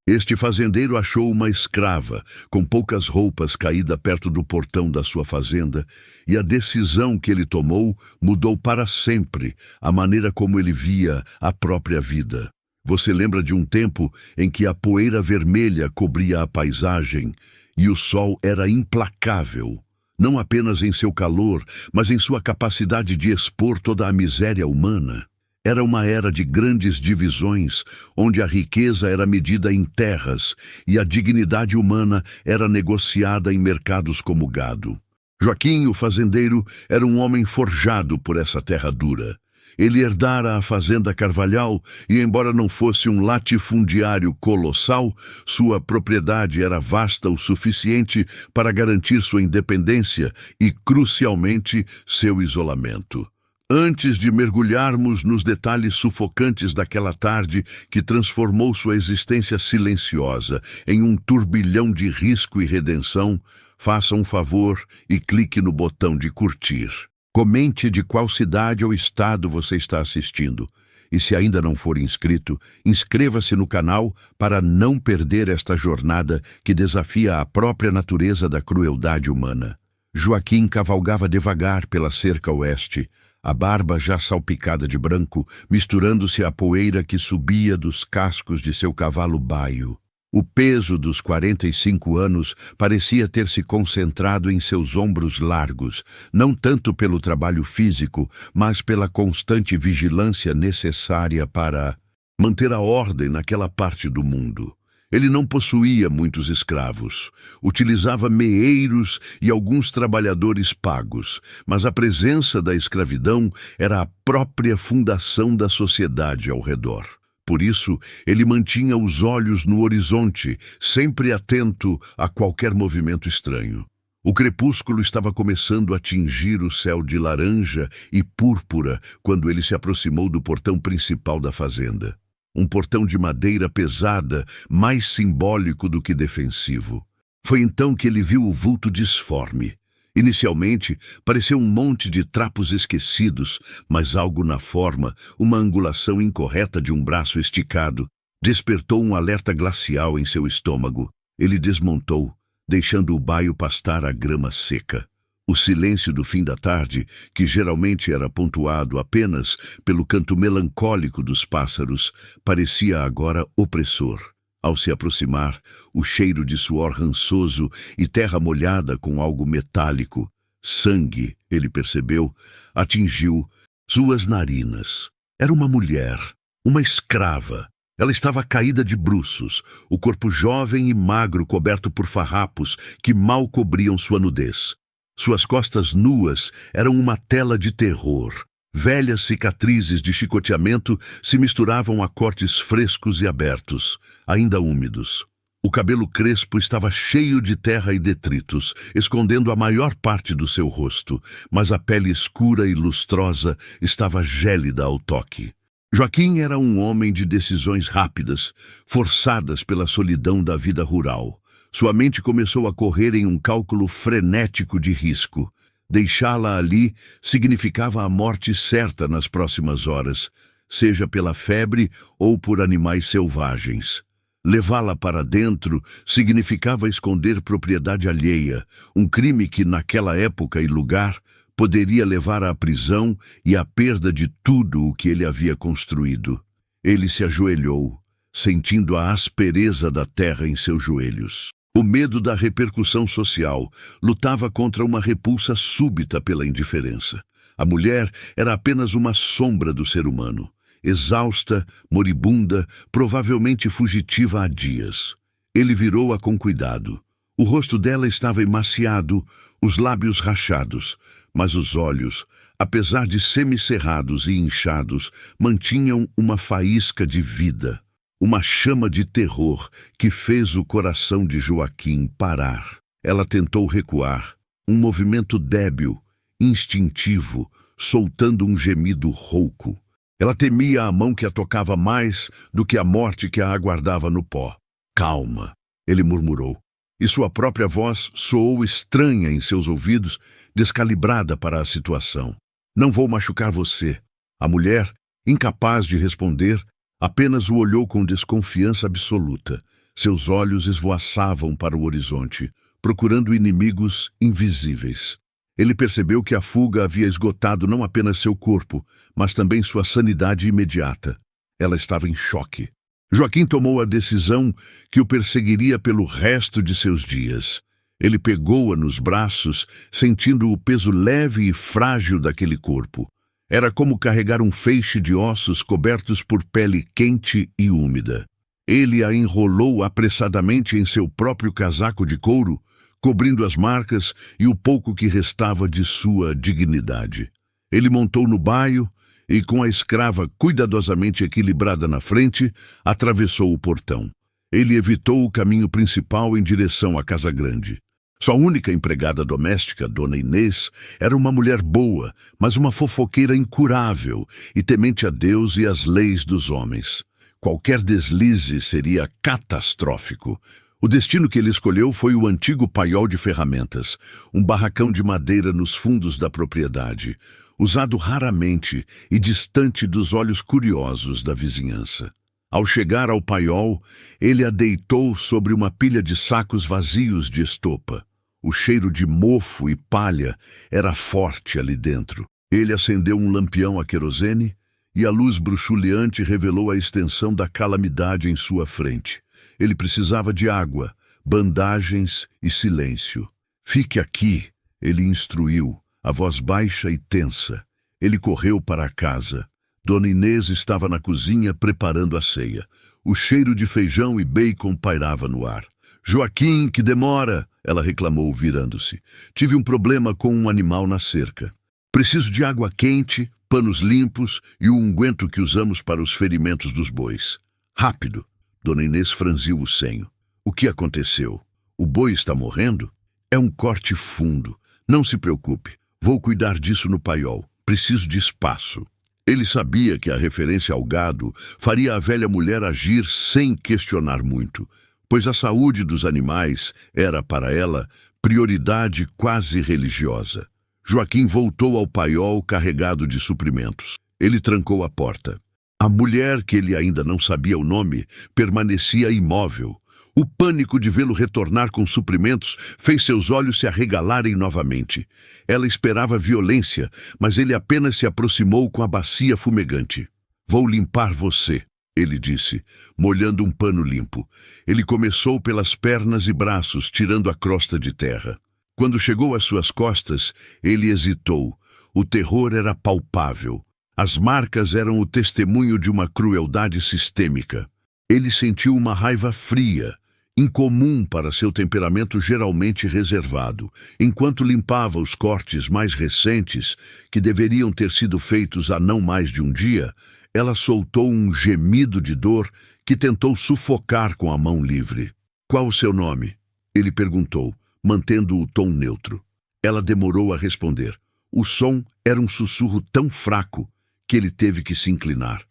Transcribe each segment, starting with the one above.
Este fazendeiro achou uma escrava, com poucas roupas, caída perto do portão da sua fazenda, e a decisão que ele tomou mudou para sempre a maneira como ele via a própria vida. Você lembra de um tempo em que a poeira vermelha cobria a paisagem e o sol era implacável, não apenas em seu calor, mas em sua capacidade de expor toda a miséria humana? Era uma era de grandes divisões, onde a riqueza era medida em terras e a dignidade humana era negociada em mercados como gado. Joaquim, o fazendeiro, era um homem forjado por essa terra dura. Ele herdara a fazenda Carvalhal e, embora não fosse um latifundiário colossal, sua propriedade era vasta o suficiente para garantir sua independência e, crucialmente, seu isolamento. Antes de mergulharmos nos detalhes sufocantes daquela tarde que transformou sua existência silenciosa em um turbilhão de risco e redenção, faça um favor e clique no botão de curtir. Comente de qual cidade ou estado você está assistindo. E se ainda não for inscrito, inscreva-se no canal para não perder esta jornada que desafia a própria natureza da crueldade humana. Joaquim cavalgava devagar pela cerca oeste, a barba já salpicada de branco, misturando-se à poeira que subia dos cascos de seu cavalo baio. O peso dos 45 anos parecia ter se concentrado em seus ombros largos, não tanto pelo trabalho físico, mas pela constante vigilância necessária para manter a ordem naquela parte do mundo. Ele não possuía muitos escravos, utilizava meeiros e alguns trabalhadores pagos, mas a presença da escravidão era a própria fundação da sociedade ao redor. Por isso, ele mantinha os olhos no horizonte, sempre atento a qualquer movimento estranho. O crepúsculo estava começando a tingir o céu de laranja e púrpura quando ele se aproximou do portão principal da fazenda. Um portão de madeira pesada, mais simbólico do que defensivo. Foi então que ele viu o vulto disforme. Inicialmente, pareceu um monte de trapos esquecidos, mas algo na forma, uma angulação incorreta de um braço esticado, despertou um alerta glacial em seu estômago. Ele desmontou, deixando o baio pastar a grama seca. O silêncio do fim da tarde, que geralmente era pontuado apenas pelo canto melancólico dos pássaros, parecia agora opressor. Ao se aproximar, o cheiro de suor rançoso e terra molhada com algo metálico, sangue, ele percebeu, atingiu suas narinas. Era uma mulher, uma escrava. Ela estava caída de bruços, o corpo jovem e magro coberto por farrapos que mal cobriam sua nudez. Suas costas nuas eram uma tela de terror. Velhas cicatrizes de chicoteamento se misturavam a cortes frescos e abertos, ainda úmidos. O cabelo crespo estava cheio de terra e detritos, escondendo a maior parte do seu rosto, mas a pele escura e lustrosa estava gélida ao toque. Joaquim era um homem de decisões rápidas, forçadas pela solidão da vida rural. Sua mente começou a correr em um cálculo frenético de risco. Deixá-la ali significava a morte certa nas próximas horas, seja pela febre ou por animais selvagens. Levá-la para dentro significava esconder propriedade alheia, um crime que, naquela época e lugar, poderia levar à prisão e à perda de tudo o que ele havia construído. Ele se ajoelhou, sentindo a aspereza da terra em seus joelhos. O medo da repercussão social lutava contra uma repulsa súbita pela indiferença. A mulher era apenas uma sombra do ser humano, exausta, moribunda, provavelmente fugitiva há dias. Ele virou-a com cuidado. O rosto dela estava emaciado, os lábios rachados, mas os olhos, apesar de semicerrados e inchados, mantinham uma faísca de vida. Uma chama de terror que fez o coração de Joaquim parar. Ela tentou recuar, um movimento débil, instintivo, soltando um gemido rouco. Ela temia a mão que a tocava mais do que a morte que a aguardava no pó. Calma, ele murmurou, e sua própria voz soou estranha em seus ouvidos, descalibrada para a situação. Não vou machucar você. A mulher, incapaz de responder, apenas o olhou com desconfiança absoluta. Seus olhos esvoaçavam para o horizonte, procurando inimigos invisíveis. Ele percebeu que a fuga havia esgotado não apenas seu corpo, mas também sua sanidade imediata. Ela estava em choque. Joaquim tomou a decisão que o perseguiria pelo resto de seus dias. Ele pegou-a nos braços, sentindo o peso leve e frágil daquele corpo. Era como carregar um feixe de ossos cobertos por pele quente e úmida. Ele a enrolou apressadamente em seu próprio casaco de couro, cobrindo as marcas e o pouco que restava de sua dignidade. Ele montou no baio e, com a escrava cuidadosamente equilibrada na frente, atravessou o portão. Ele evitou o caminho principal em direção à casa grande. Sua única empregada doméstica, Dona Inês, era uma mulher boa, mas uma fofoqueira incurável e temente a Deus e às leis dos homens. Qualquer deslize seria catastrófico. O destino que ele escolheu foi o antigo paiol de ferramentas, um barracão de madeira nos fundos da propriedade, usado raramente e distante dos olhos curiosos da vizinhança. Ao chegar ao paiol, ele a deitou sobre uma pilha de sacos vazios de estopa. O cheiro de mofo e palha era forte ali dentro. Ele acendeu um lampião a querosene e a luz bruxuleante revelou a extensão da calamidade em sua frente. Ele precisava de água, bandagens e silêncio. "Fique aqui", ele instruiu, a voz baixa e tensa. Ele correu para a casa. Dona Inês estava na cozinha preparando a ceia. O cheiro de feijão e bacon pairava no ar. "Joaquim, que demora!" ela reclamou, virando-se. "Tive um problema com um animal na cerca. Preciso de água quente, panos limpos e o unguento que usamos para os ferimentos dos bois. Rápido!" Dona Inês franziu o senho. "O que aconteceu? O boi está morrendo? É um corte fundo. Não se preocupe. Vou cuidar disso no paiol. Preciso de espaço." Ele sabia que a referência ao gado faria a velha mulher agir sem questionar muito, pois a saúde dos animais era, para ela, prioridade quase religiosa. Joaquim voltou ao paiol carregado de suprimentos. Ele trancou a porta. A mulher, que ele ainda não sabia o nome, permanecia imóvel. O pânico de vê-lo retornar com suprimentos fez seus olhos se arregalarem novamente. Ela esperava violência, mas ele apenas se aproximou com a bacia fumegante. "Vou limpar você", ele disse, molhando um pano limpo. Ele começou pelas pernas e braços, tirando a crosta de terra. Quando chegou às suas costas, ele hesitou. O terror era palpável. As marcas eram o testemunho de uma crueldade sistêmica. Ele sentiu uma raiva fria, incomum para seu temperamento geralmente reservado. Enquanto limpava os cortes mais recentes, que deveriam ter sido feitos há não mais de um dia, ela soltou um gemido de dor que tentou sufocar com a mão livre. "Qual o seu nome?" ele perguntou, mantendo o tom neutro. Ela demorou a responder. O som era um sussurro tão fraco que ele teve que se inclinar.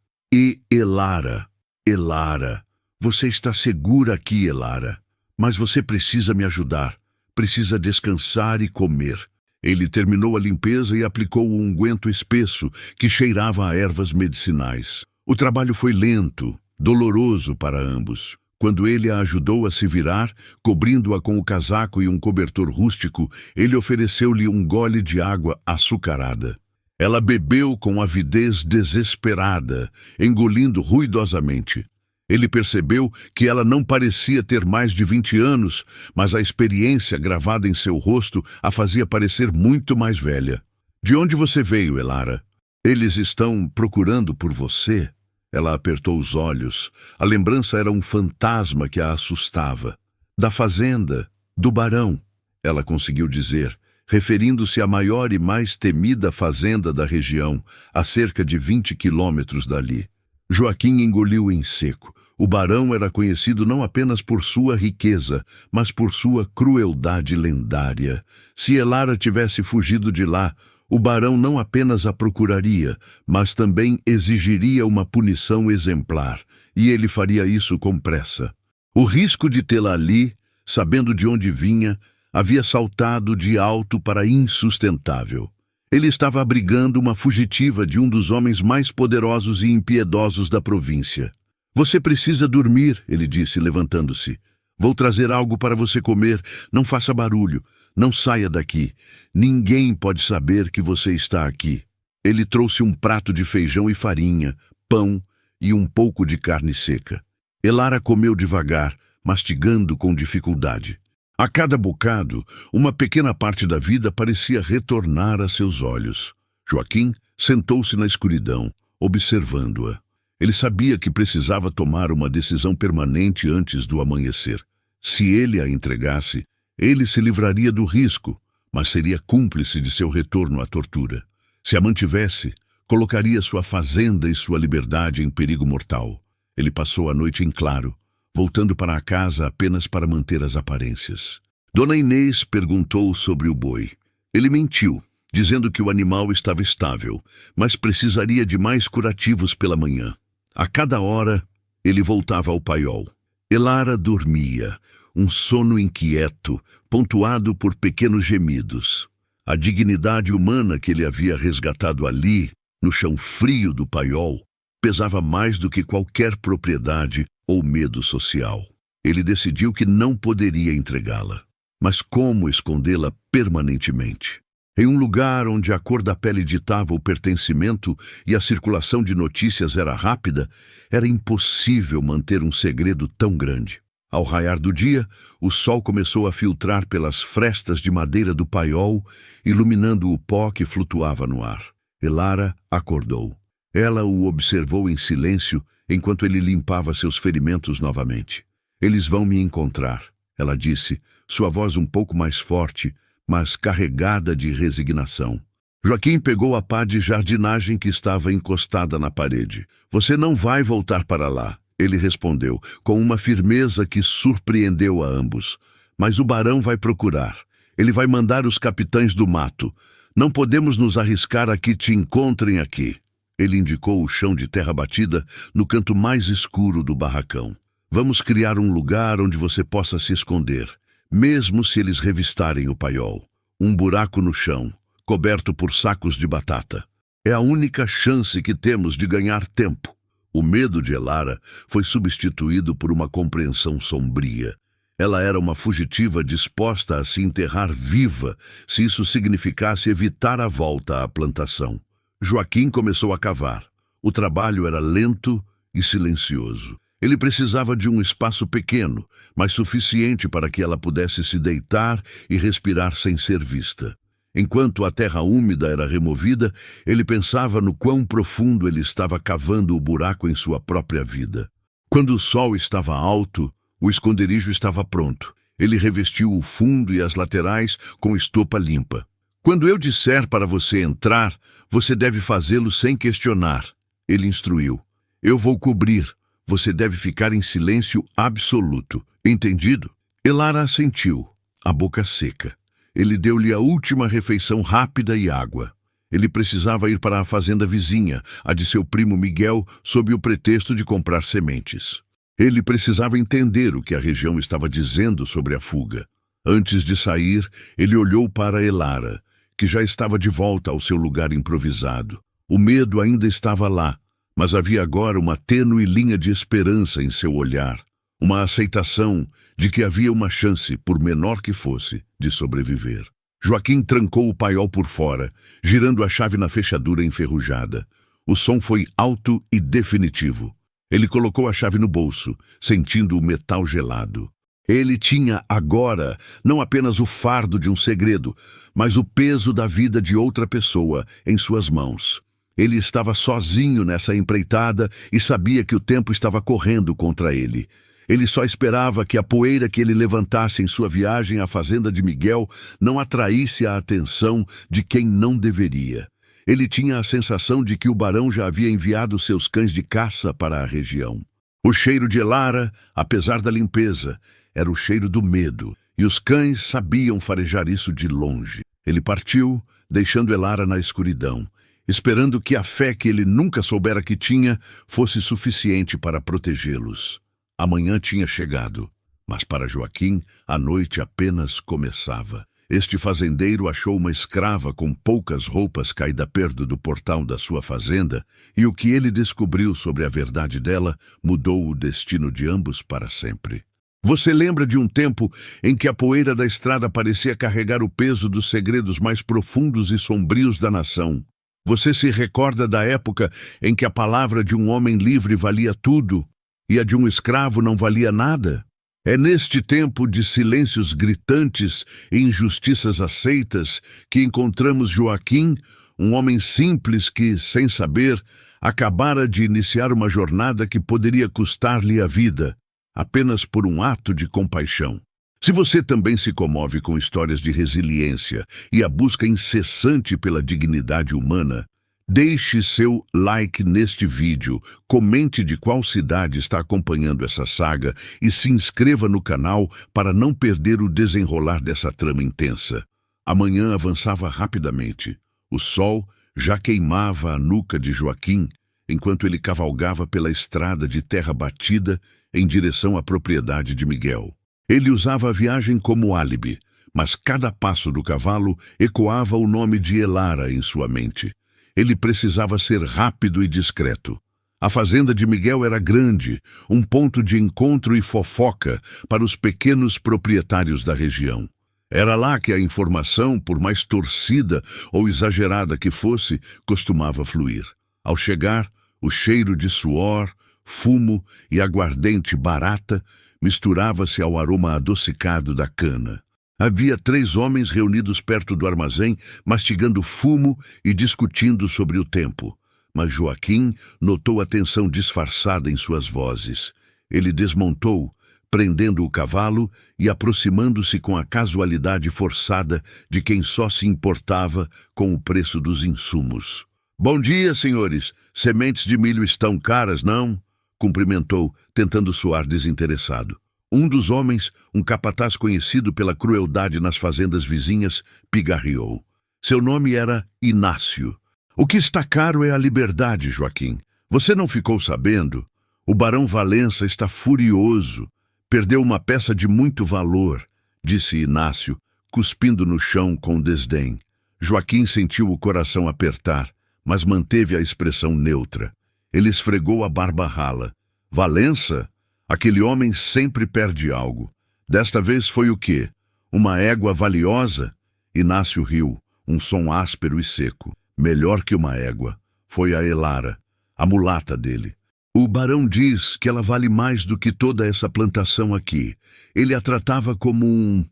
Elara. Elara. Você está segura aqui, Elara. Mas você precisa me ajudar. Precisa descansar e comer. Ele terminou a limpeza e aplicou o unguento espesso que cheirava a ervas medicinais. O trabalho foi lento, doloroso para ambos. Quando ele a ajudou a se virar, cobrindo-a com o casaco e um cobertor rústico, ele ofereceu-lhe um gole de água açucarada. Ela bebeu com avidez desesperada, engolindo ruidosamente. Ele percebeu que ela não parecia ter mais de 20 anos, mas a experiência gravada em seu rosto a fazia parecer muito mais velha. "De onde você veio, Elara? Eles estão procurando por você." Ela apertou os olhos. A lembrança era um fantasma que a assustava. "Da fazenda, do barão", ela conseguiu dizer, referindo-se à maior e mais temida fazenda da região, a cerca de 20 quilômetros dali. Joaquim engoliu em seco. O barão era conhecido não apenas por sua riqueza, mas por sua crueldade lendária. Se Elara tivesse fugido de lá, o barão não apenas a procuraria, mas também exigiria uma punição exemplar, e ele faria isso com pressa. O risco de tê-la ali, sabendo de onde vinha, havia saltado de alto para insustentável. Ele estava abrigando uma fugitiva de um dos homens mais poderosos e impiedosos da província. Você precisa dormir, ele disse, levantando-se. Vou trazer algo para você comer. Não faça barulho. Não saia daqui. Ninguém pode saber que você está aqui. Ele trouxe um prato de feijão e farinha, pão e um pouco de carne seca. Elara comeu devagar, mastigando com dificuldade. A cada bocado, uma pequena parte da vida parecia retornar a seus olhos. Joaquim sentou-se na escuridão, observando-a. Ele sabia que precisava tomar uma decisão permanente antes do amanhecer. Se ele a entregasse, ele se livraria do risco, mas seria cúmplice de seu retorno à tortura. Se a mantivesse, colocaria sua fazenda e sua liberdade em perigo mortal. Ele passou a noite em claro, voltando para a casa apenas para manter as aparências. Dona Inês perguntou sobre o boi. Ele mentiu, dizendo que o animal estava estável, mas precisaria de mais curativos pela manhã. A cada hora, ele voltava ao paiol. Elara dormia, um sono inquieto, pontuado por pequenos gemidos. A dignidade humana que ele havia resgatado ali, no chão frio do paiol, pesava mais do que qualquer propriedade ou medo social. Ele decidiu que não poderia entregá-la. Mas como escondê-la permanentemente? Em um lugar onde a cor da pele ditava o pertencimento e a circulação de notícias era rápida, era impossível manter um segredo tão grande. Ao raiar do dia, o sol começou a filtrar pelas frestas de madeira do paiol, iluminando o pó que flutuava no ar. Elara acordou. Ela o observou em silêncio enquanto ele limpava seus ferimentos novamente. Eles vão me encontrar, ela disse, sua voz um pouco mais forte, mas carregada de resignação. Joaquim pegou a pá de jardinagem que estava encostada na parede. Você não vai voltar para lá, ele respondeu, com uma firmeza que surpreendeu a ambos. Mas o barão vai procurar. Ele vai mandar os capitães do mato. Não podemos nos arriscar a que te encontrem aqui. Ele indicou o chão de terra batida no canto mais escuro do barracão. Vamos criar um lugar onde você possa se esconder, mesmo se eles revistarem o paiol. Um buraco no chão, coberto por sacos de batata. É a única chance que temos de ganhar tempo. O medo de Elara foi substituído por uma compreensão sombria. Ela era uma fugitiva disposta a se enterrar viva, se isso significasse evitar a volta à plantação. Joaquim começou a cavar. O trabalho era lento e silencioso. Ele precisava de um espaço pequeno, mas suficiente para que ela pudesse se deitar e respirar sem ser vista. Enquanto a terra úmida era removida, ele pensava no quão profundo ele estava cavando o buraco em sua própria vida. Quando o sol estava alto, o esconderijo estava pronto. Ele revestiu o fundo e as laterais com estopa limpa. Quando eu disser para você entrar, você deve fazê-lo sem questionar, ele instruiu. Eu vou cobrir. Você deve ficar em silêncio absoluto. Entendido? Elara assentiu, a boca seca. Ele deu-lhe a última refeição rápida e água. Ele precisava ir para a fazenda vizinha, a de seu primo Miguel, sob o pretexto de comprar sementes. Ele precisava entender o que a região estava dizendo sobre a fuga. Antes de sair, ele olhou para Elara, que já estava de volta ao seu lugar improvisado. O medo ainda estava lá, mas havia agora uma tênue linha de esperança em seu olhar, uma aceitação de que havia uma chance, por menor que fosse, de sobreviver. Joaquim trancou o paiol por fora, girando a chave na fechadura enferrujada. O som foi alto e definitivo. Ele colocou a chave no bolso, sentindo o metal gelado. Ele tinha agora não apenas o fardo de um segredo, mas o peso da vida de outra pessoa em suas mãos. Ele estava sozinho nessa empreitada e sabia que o tempo estava correndo contra ele. Ele só esperava que a poeira que ele levantasse em sua viagem à fazenda de Miguel não atraísse a atenção de quem não deveria. Ele tinha a sensação de que o barão já havia enviado seus cães de caça para a região. O cheiro de Elara, apesar da limpeza, era o cheiro do medo, e os cães sabiam farejar isso de longe. Ele partiu, deixando Elara na escuridão, esperando que a fé que ele nunca soubera que tinha fosse suficiente para protegê-los. A manhã tinha chegado, mas para Joaquim a noite apenas começava. Este fazendeiro achou uma escrava com poucas roupas caída perto do portão da sua fazenda, e o que ele descobriu sobre a verdade dela mudou o destino de ambos para sempre. Você lembra de um tempo em que a poeira da estrada parecia carregar o peso dos segredos mais profundos e sombrios da nação? Você se recorda da época em que a palavra de um homem livre valia tudo e a de um escravo não valia nada? É neste tempo de silêncios gritantes e injustiças aceitas que encontramos Joaquim, um homem simples que, sem saber, acabara de iniciar uma jornada que poderia custar-lhe a vida, apenas por um ato de compaixão. Se você também se comove com histórias de resiliência e a busca incessante pela dignidade humana, deixe seu like neste vídeo, comente de qual cidade está acompanhando essa saga e se inscreva no canal para não perder o desenrolar dessa trama intensa. A manhã avançava rapidamente. O sol já queimava a nuca de Joaquim, enquanto ele cavalgava pela estrada de terra batida em direção à propriedade de Miguel. Ele usava a viagem como álibi, mas cada passo do cavalo ecoava o nome de Elara em sua mente. Ele precisava ser rápido e discreto. A fazenda de Miguel era grande, um ponto de encontro e fofoca para os pequenos proprietários da região. Era lá que a informação, por mais torcida ou exagerada que fosse, costumava fluir. Ao chegar, o cheiro de suor, fumo e aguardente barata misturava-se ao aroma adocicado da cana. Havia 3 homens reunidos perto do armazém, mastigando fumo e discutindo sobre o tempo. Mas Joaquim notou a tensão disfarçada em suas vozes. Ele desmontou, prendendo o cavalo e aproximando-se com a casualidade forçada de quem só se importava com o preço dos insumos. "Bom dia, senhores. Sementes de milho estão caras, não?" cumprimentou, tentando soar desinteressado. Um dos homens, um capataz conhecido pela crueldade nas fazendas vizinhas, pigarreou. Seu nome era Inácio. "O que está caro é a liberdade, Joaquim. Você não ficou sabendo? O barão Valença está furioso. Perdeu uma peça de muito valor", disse Inácio, cuspindo no chão com desdém. Joaquim sentiu o coração apertar, mas manteve a expressão neutra. Ele esfregou a barba rala. "Valença? Aquele homem sempre perde algo. Desta vez foi o quê? Uma égua valiosa?" Inácio riu, um som áspero e seco. "Melhor que uma égua. Foi a Elara, a mulata dele. O barão diz que ela vale mais do que toda essa plantação aqui. Ele a tratava como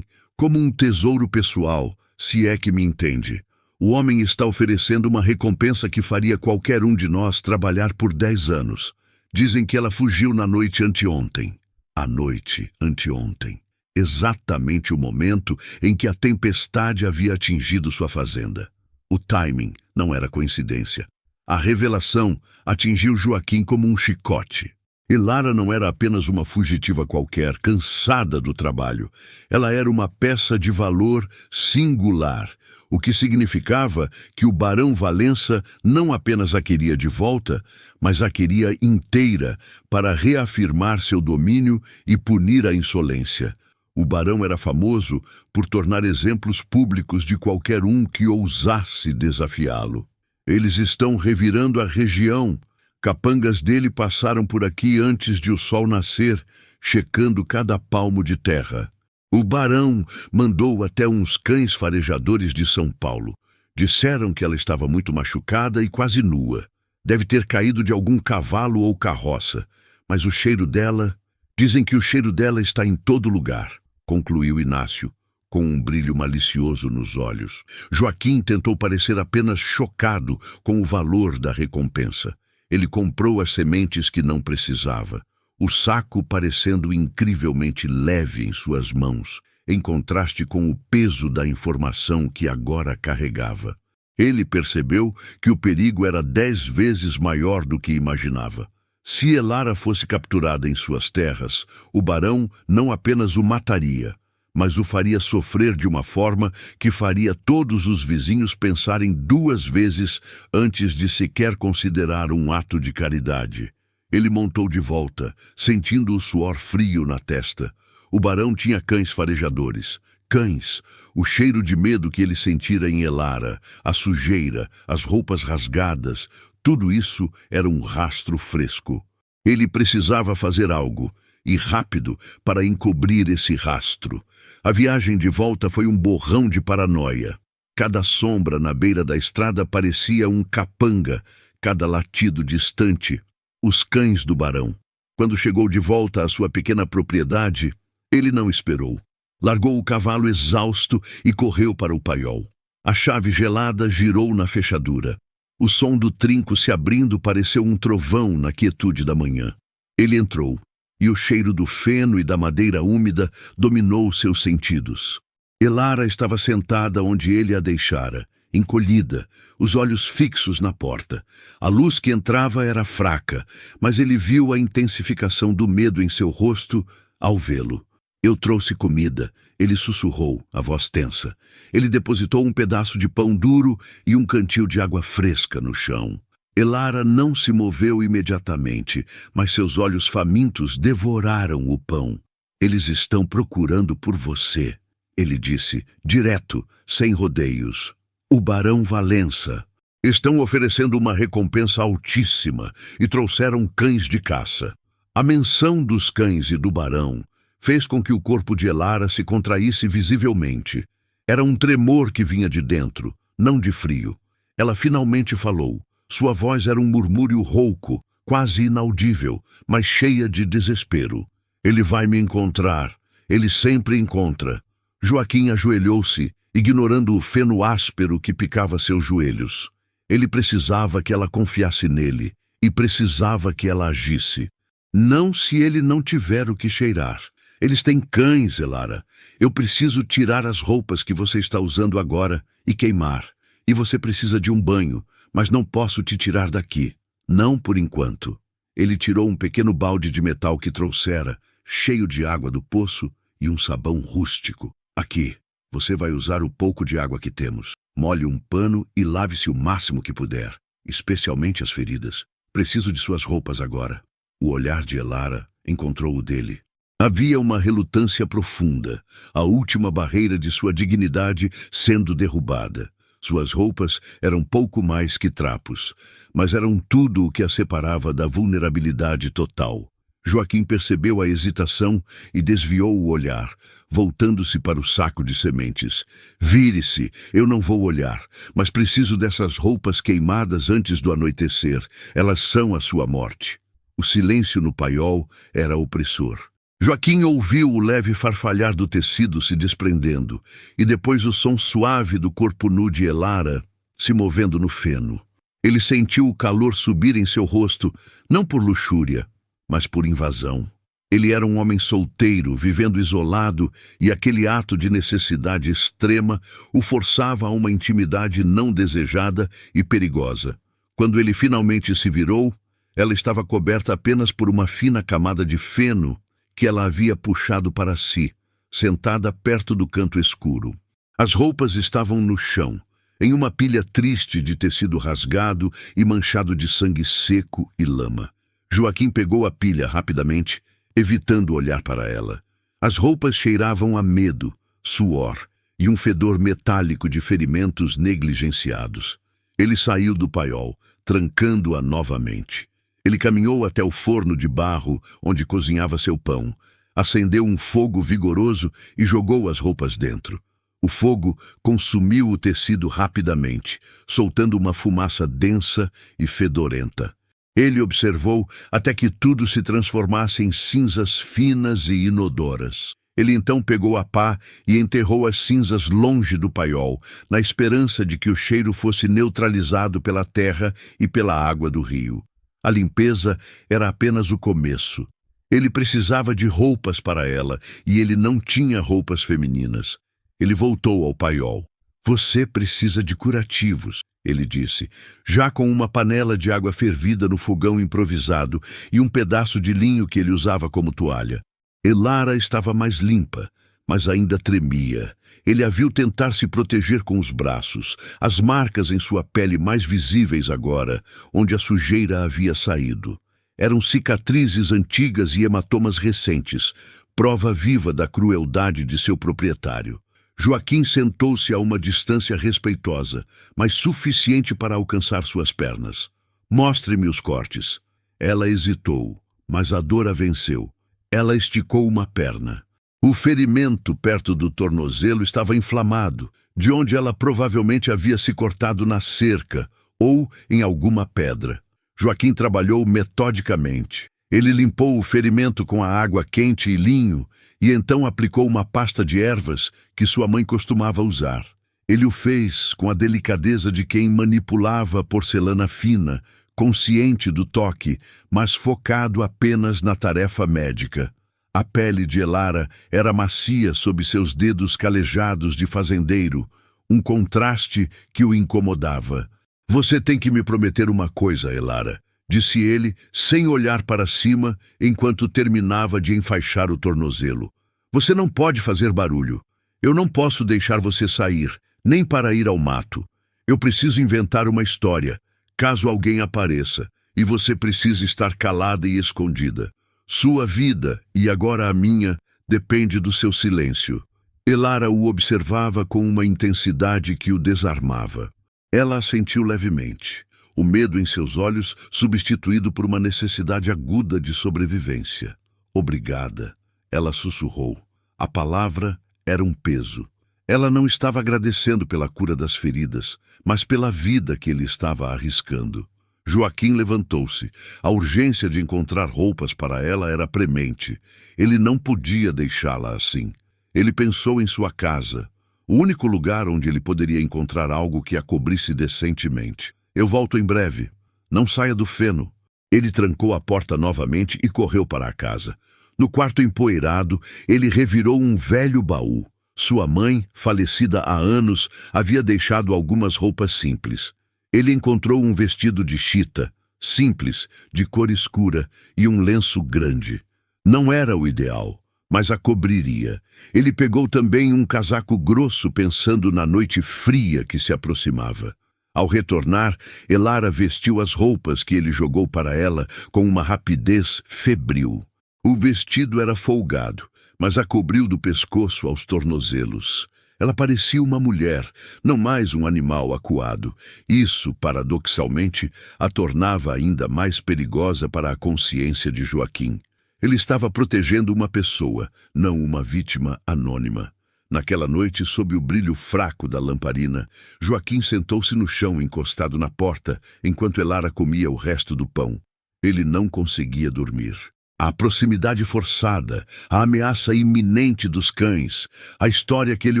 como um tesouro pessoal, se é que me entende. O homem está oferecendo uma recompensa que faria qualquer um de nós trabalhar por 10 anos. Dizem que ela fugiu na noite anteontem." A noite anteontem. Exatamente o momento em que a tempestade havia atingido sua fazenda. O timing não era coincidência. A revelação atingiu Joaquim como um chicote. Elara não era apenas uma fugitiva qualquer, cansada do trabalho. Ela era uma peça de valor singular, o que significava que o barão Valença não apenas a queria de volta, mas a queria inteira para reafirmar seu domínio e punir a insolência. O barão era famoso por tornar exemplos públicos de qualquer um que ousasse desafiá-lo. "Eles estão revirando a região. Capangas dele passaram por aqui antes de o sol nascer, checando cada palmo de terra. O barão mandou até uns cães farejadores de São Paulo. Disseram que ela estava muito machucada e quase nua. Deve ter caído de algum cavalo ou carroça. Mas o cheiro dela... Dizem que o cheiro dela está em todo lugar", concluiu Inácio, com um brilho malicioso nos olhos. Joaquim tentou parecer apenas chocado com o valor da recompensa. Ele comprou as sementes que não precisava, o saco parecendo incrivelmente leve em suas mãos, em contraste com o peso da informação que agora carregava. Ele percebeu que o perigo era 10 vezes maior do que imaginava. Se Elara fosse capturada em suas terras, o barão não apenas o mataria, mas o faria sofrer de uma forma que faria todos os vizinhos pensarem 2 vezes antes de sequer considerar um ato de caridade. Ele montou de volta, sentindo o suor frio na testa. O barão tinha cães farejadores, Cães, o cheiro de medo que ele sentira em Elara, a sujeira, as roupas rasgadas, tudo isso era um rastro fresco. Ele precisava fazer algo, e rápido, para encobrir esse rastro. A viagem de volta foi um borrão de paranoia. Cada sombra na beira da estrada parecia um capanga, cada latido distante, os cães do barão. Quando chegou de volta à sua pequena propriedade, ele não esperou. Largou o cavalo exausto e correu para o paiol. A chave gelada girou na fechadura. O som do trinco se abrindo pareceu um trovão na quietude da manhã. Ele entrou, e o cheiro do feno e da madeira úmida dominou seus sentidos. Elara estava sentada onde ele a deixara, encolhida, os olhos fixos na porta. A luz que entrava era fraca, mas ele viu a intensificação do medo em seu rosto ao vê-lo. Eu trouxe comida, ele sussurrou, a voz tensa. Ele depositou um pedaço de pão duro e um cantil de água fresca no chão. Elara não se moveu imediatamente, mas seus olhos famintos devoraram o pão. Eles estão procurando por você, ele disse, direto, sem rodeios. O barão Valença. Estão oferecendo uma recompensa altíssima e trouxeram cães de caça. A menção dos cães e do barão fez com que o corpo de Elara se contraísse visivelmente. Era um tremor que vinha de dentro, não de frio. Ela finalmente falou. Sua voz era um murmúrio rouco, quase inaudível, mas cheia de desespero. Ele vai me encontrar. Ele sempre encontra. Joaquim ajoelhou-se, ignorando o feno áspero que picava seus joelhos. Ele precisava que ela confiasse nele, e precisava que ela agisse. Não se ele não tiver o que cheirar. Eles têm cães, Elara. Eu preciso tirar as roupas que você está usando agora e queimar. E você precisa de um banho, mas não posso te tirar daqui. Não por enquanto. Ele tirou um pequeno balde de metal que trouxera, cheio de água do poço e um sabão rústico. Aqui, você vai usar o pouco de água que temos. Molhe um pano e lave-se o máximo que puder, especialmente as feridas. Preciso de suas roupas agora. O olhar de Elara encontrou o dele. Havia uma relutância profunda, a última barreira de sua dignidade sendo derrubada. Suas roupas eram pouco mais que trapos, mas eram tudo o que a separava da vulnerabilidade total. Joaquim percebeu a hesitação e desviou o olhar, voltando-se para o saco de sementes. Vire-se, eu não vou olhar, mas preciso dessas roupas queimadas antes do anoitecer. Elas são a sua morte. O silêncio no paiol era opressor. Joaquim ouviu o leve farfalhar do tecido se desprendendo, e depois o som suave do corpo nu de Elara se movendo no feno. Ele sentiu o calor subir em seu rosto, não por luxúria, mas por invasão. Ele era um homem solteiro, vivendo isolado, e aquele ato de necessidade extrema o forçava a uma intimidade não desejada e perigosa. Quando ele finalmente se virou, ela estava coberta apenas por uma fina camada de feno que ela havia puxado para si, sentada perto do canto escuro. As roupas estavam no chão, em uma pilha triste de tecido rasgado e manchado de sangue seco e lama. Joaquim pegou a pilha rapidamente, evitando olhar para ela. As roupas cheiravam a medo, suor e um fedor metálico de ferimentos negligenciados. Ele saiu do paiol, trancando-a novamente. Ele caminhou até o forno de barro onde cozinhava seu pão, acendeu um fogo vigoroso e jogou as roupas dentro. O fogo consumiu o tecido rapidamente, soltando uma fumaça densa e fedorenta. Ele observou até que tudo se transformasse em cinzas finas e inodoras. Ele então pegou a pá e enterrou as cinzas longe do paiol, na esperança de que o cheiro fosse neutralizado pela terra e pela água do rio. A limpeza era apenas o começo. Ele precisava de roupas para ela, e ele não tinha roupas femininas. Ele voltou ao paiol. Você precisa de curativos, ele disse, já com uma panela de água fervida no fogão improvisado e um pedaço de linho que ele usava como toalha. Elara estava mais limpa, mas ainda tremia. Ele a viu tentar se proteger com os braços, as marcas em sua pele mais visíveis agora, onde a sujeira havia saído. Eram cicatrizes antigas e hematomas recentes, prova viva da crueldade de seu proprietário. Joaquim sentou-se a uma distância respeitosa, mas suficiente para alcançar suas pernas. Mostre-me os cortes. Ela hesitou, mas a dor a venceu. Ela esticou uma perna. O ferimento perto do tornozelo estava inflamado, de onde ela provavelmente havia se cortado na cerca ou em alguma pedra. Joaquim trabalhou metodicamente. Ele limpou o ferimento com a água quente e linho e então aplicou uma pasta de ervas que sua mãe costumava usar. Ele o fez com a delicadeza de quem manipulava porcelana fina, consciente do toque, mas focado apenas na tarefa médica. A pele de Elara era macia sob seus dedos calejados de fazendeiro, um contraste que o incomodava. Você tem que me prometer uma coisa, Elara, disse ele, sem olhar para cima, enquanto terminava de enfaixar o tornozelo. Você não pode fazer barulho. Eu não posso deixar você sair, nem para ir ao mato. Eu preciso inventar uma história, caso alguém apareça, e você precisa estar calada e escondida. Sua vida, e agora a minha, depende do seu silêncio. Elara o observava com uma intensidade que o desarmava. Ela assentiu levemente, o medo em seus olhos substituído por uma necessidade aguda de sobrevivência. Obrigada, ela sussurrou. A palavra era um peso. Ela não estava agradecendo pela cura das feridas, mas pela vida que ele estava arriscando. Joaquim levantou-se. A urgência de encontrar roupas para ela era premente. Ele não podia deixá-la assim. Ele pensou em sua casa, o único lugar onde ele poderia encontrar algo que a cobrisse decentemente. Eu volto em breve. Não saia do feno. Ele trancou a porta novamente e correu para a casa. No quarto empoeirado, ele revirou um velho baú. Sua mãe, falecida há anos, havia deixado algumas roupas simples. Ele encontrou um vestido de chita, simples, de cor escura, e um lenço grande. Não era o ideal, mas a cobriria. Ele pegou também um casaco grosso pensando na noite fria que se aproximava. Ao retornar, Elara vestiu as roupas que ele jogou para ela com uma rapidez febril. O vestido era folgado, mas a cobriu do pescoço aos tornozelos. Ela parecia uma mulher, não mais um animal acuado. Isso, paradoxalmente, a tornava ainda mais perigosa para a consciência de Joaquim. Ele estava protegendo uma pessoa, não uma vítima anônima. Naquela noite, sob o brilho fraco da lamparina, Joaquim sentou-se no chão encostado na porta, enquanto Elara comia o resto do pão. Ele não conseguia dormir. A proximidade forçada, a ameaça iminente dos cães, a história que ele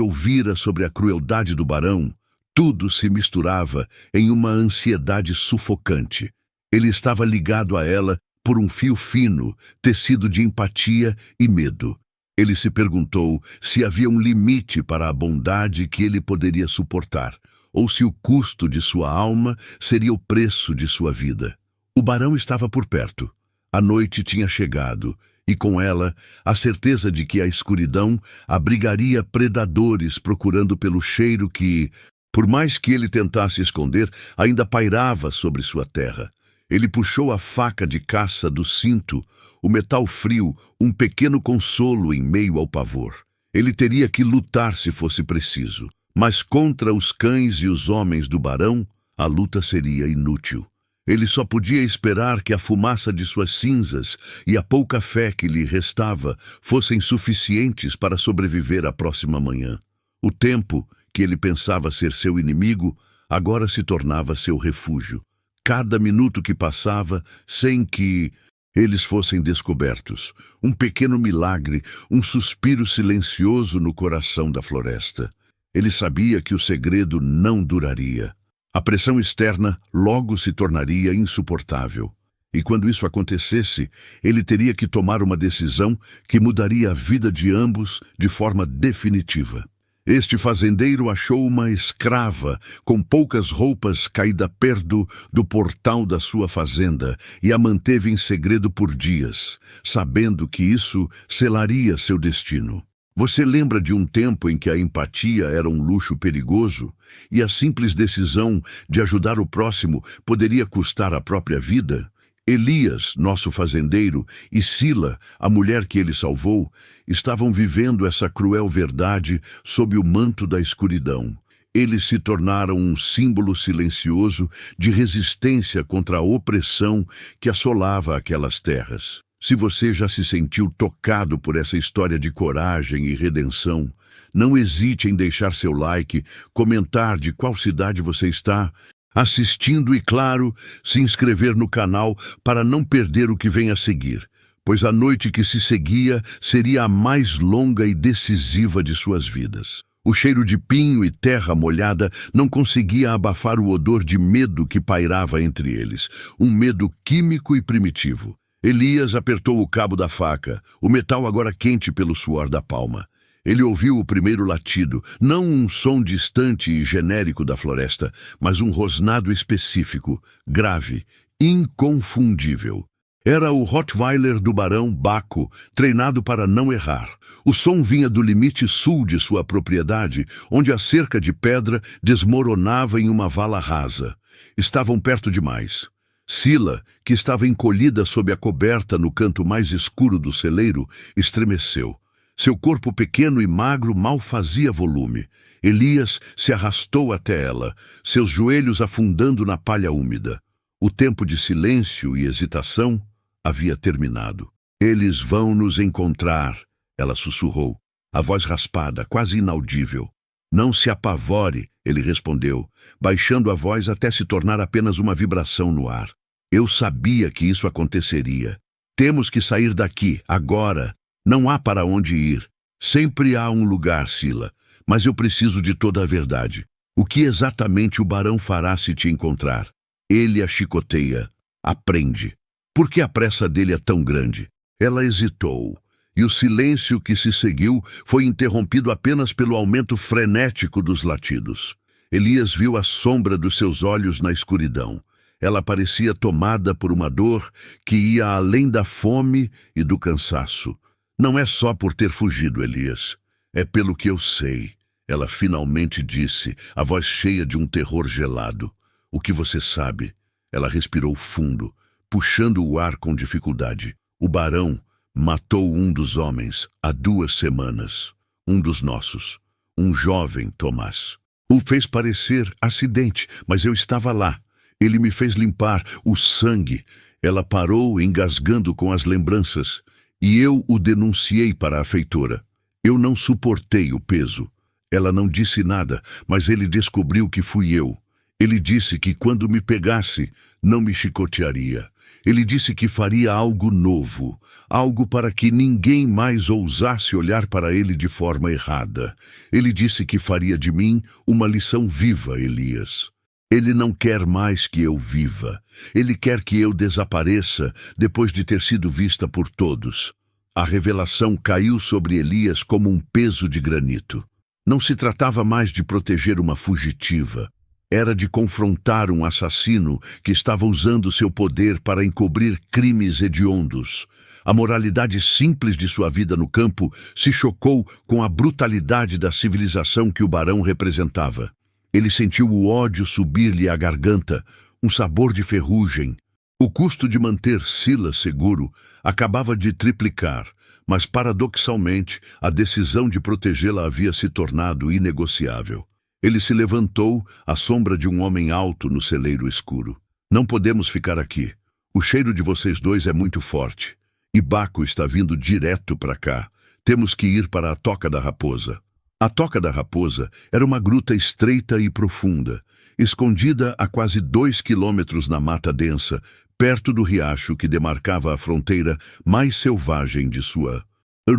ouvira sobre a crueldade do barão, tudo se misturava em uma ansiedade sufocante. Ele estava ligado a ela por um fio fino, tecido de empatia e medo. Ele se perguntou se havia um limite para a bondade que ele poderia suportar, ou se o custo de sua alma seria o preço de sua vida. O barão estava por perto. A noite tinha chegado, e com ela, a certeza de que a escuridão abrigaria predadores procurando pelo cheiro que, por mais que ele tentasse esconder, ainda pairava sobre sua terra. Ele puxou a faca de caça do cinto, o metal frio, um pequeno consolo em meio ao pavor. Ele teria que lutar se fosse preciso, mas contra os cães e os homens do barão, a luta seria inútil. Ele só podia esperar que a fumaça de suas cinzas e a pouca fé que lhe restava fossem suficientes para sobreviver à próxima manhã. O tempo, que ele pensava ser seu inimigo, agora se tornava seu refúgio. Cada minuto que passava, sem que eles fossem descobertos, um pequeno milagre, um suspiro silencioso no coração da floresta. Ele sabia que o segredo não duraria. A pressão externa logo se tornaria insuportável. E quando isso acontecesse, ele teria que tomar uma decisão que mudaria a vida de ambos de forma definitiva. Este fazendeiro achou uma escrava com poucas roupas caída perto do portal da sua fazenda e a manteve em segredo por dias, sabendo que isso selaria seu destino. Você lembra de um tempo em que a empatia era um luxo perigoso e a simples decisão de ajudar o próximo poderia custar a própria vida? Elias, nosso fazendeiro, e Sila, a mulher que ele salvou, estavam vivendo essa cruel verdade sob o manto da escuridão. Eles se tornaram um símbolo silencioso de resistência contra a opressão que assolava aquelas terras. Se você já se sentiu tocado por essa história de coragem e redenção, não hesite em deixar seu like, comentar de qual cidade você está assistindo e, claro, se inscrever no canal para não perder o que vem a seguir, pois a noite que se seguia seria a mais longa e decisiva de suas vidas. O cheiro de pinho e terra molhada não conseguia abafar o odor de medo que pairava entre eles, um medo químico e primitivo. Elias apertou o cabo da faca, o metal agora quente pelo suor da palma. Ele ouviu o primeiro latido, não um som distante e genérico da floresta, mas um rosnado específico, grave, inconfundível. Era o Rottweiler do barão Baco, treinado para não errar. O som vinha do limite sul de sua propriedade, onde a cerca de pedra desmoronava em uma vala rasa. Estavam perto demais. Sila, que estava encolhida sob a coberta no canto mais escuro do celeiro, estremeceu. Seu corpo pequeno e magro mal fazia volume. Elias se arrastou até ela, seus joelhos afundando na palha úmida. O tempo de silêncio e hesitação havia terminado. Eles vão nos encontrar, ela sussurrou, a voz raspada, quase inaudível. Não se apavore, ele respondeu, baixando a voz até se tornar apenas uma vibração no ar. Eu sabia que isso aconteceria. Temos que sair daqui, agora. Não há para onde ir. Sempre há um lugar, Sila, mas eu preciso de toda a verdade. O que exatamente o barão fará se te encontrar? Ele a chicoteia. Aprende. Por que a pressa dele é tão grande? Ela hesitou, e o silêncio que se seguiu foi interrompido apenas pelo aumento frenético dos latidos. Elias viu a sombra dos seus olhos na escuridão. Ela parecia tomada por uma dor que ia além da fome e do cansaço. Não é só por ter fugido, Elias. É pelo que eu sei. Ela finalmente disse, a voz cheia de um terror gelado. O que você sabe? Ela respirou fundo, puxando o ar com dificuldade. O barão matou um dos homens há 2 semanas. Um dos nossos. Um jovem, Tomás. O fez parecer acidente, mas eu estava lá. Ele me fez limpar o sangue. Ela parou, engasgando com as lembranças. E eu o denunciei para a feitora. Eu não suportei o peso. Ela não disse nada, mas ele descobriu que fui eu. Ele disse que quando me pegasse, não me chicotearia. Ele disse que faria algo novo, algo para que ninguém mais ousasse olhar para ele de forma errada. Ele disse que faria de mim uma lição viva, Elias. Ele não quer mais que eu viva. Ele quer que eu desapareça depois de ter sido vista por todos. A revelação caiu sobre Elias como um peso de granito. Não se tratava mais de proteger uma fugitiva. Era de confrontar um assassino que estava usando seu poder para encobrir crimes hediondos. A moralidade simples de sua vida no campo se chocou com a brutalidade da civilização que o barão representava. Ele sentiu o ódio subir-lhe à garganta, um sabor de ferrugem. O custo de manter Sila seguro acabava de triplicar, mas paradoxalmente a decisão de protegê-la havia se tornado inegociável. Ele se levantou à sombra de um homem alto no celeiro escuro. Não podemos ficar aqui. O cheiro de vocês dois é muito forte. E Baco está vindo direto para cá. Temos que ir para a Toca da Raposa. A Toca da Raposa era uma gruta estreita e profunda, escondida a quase 2 quilômetros na mata densa, perto do riacho que demarcava a fronteira mais selvagem de sua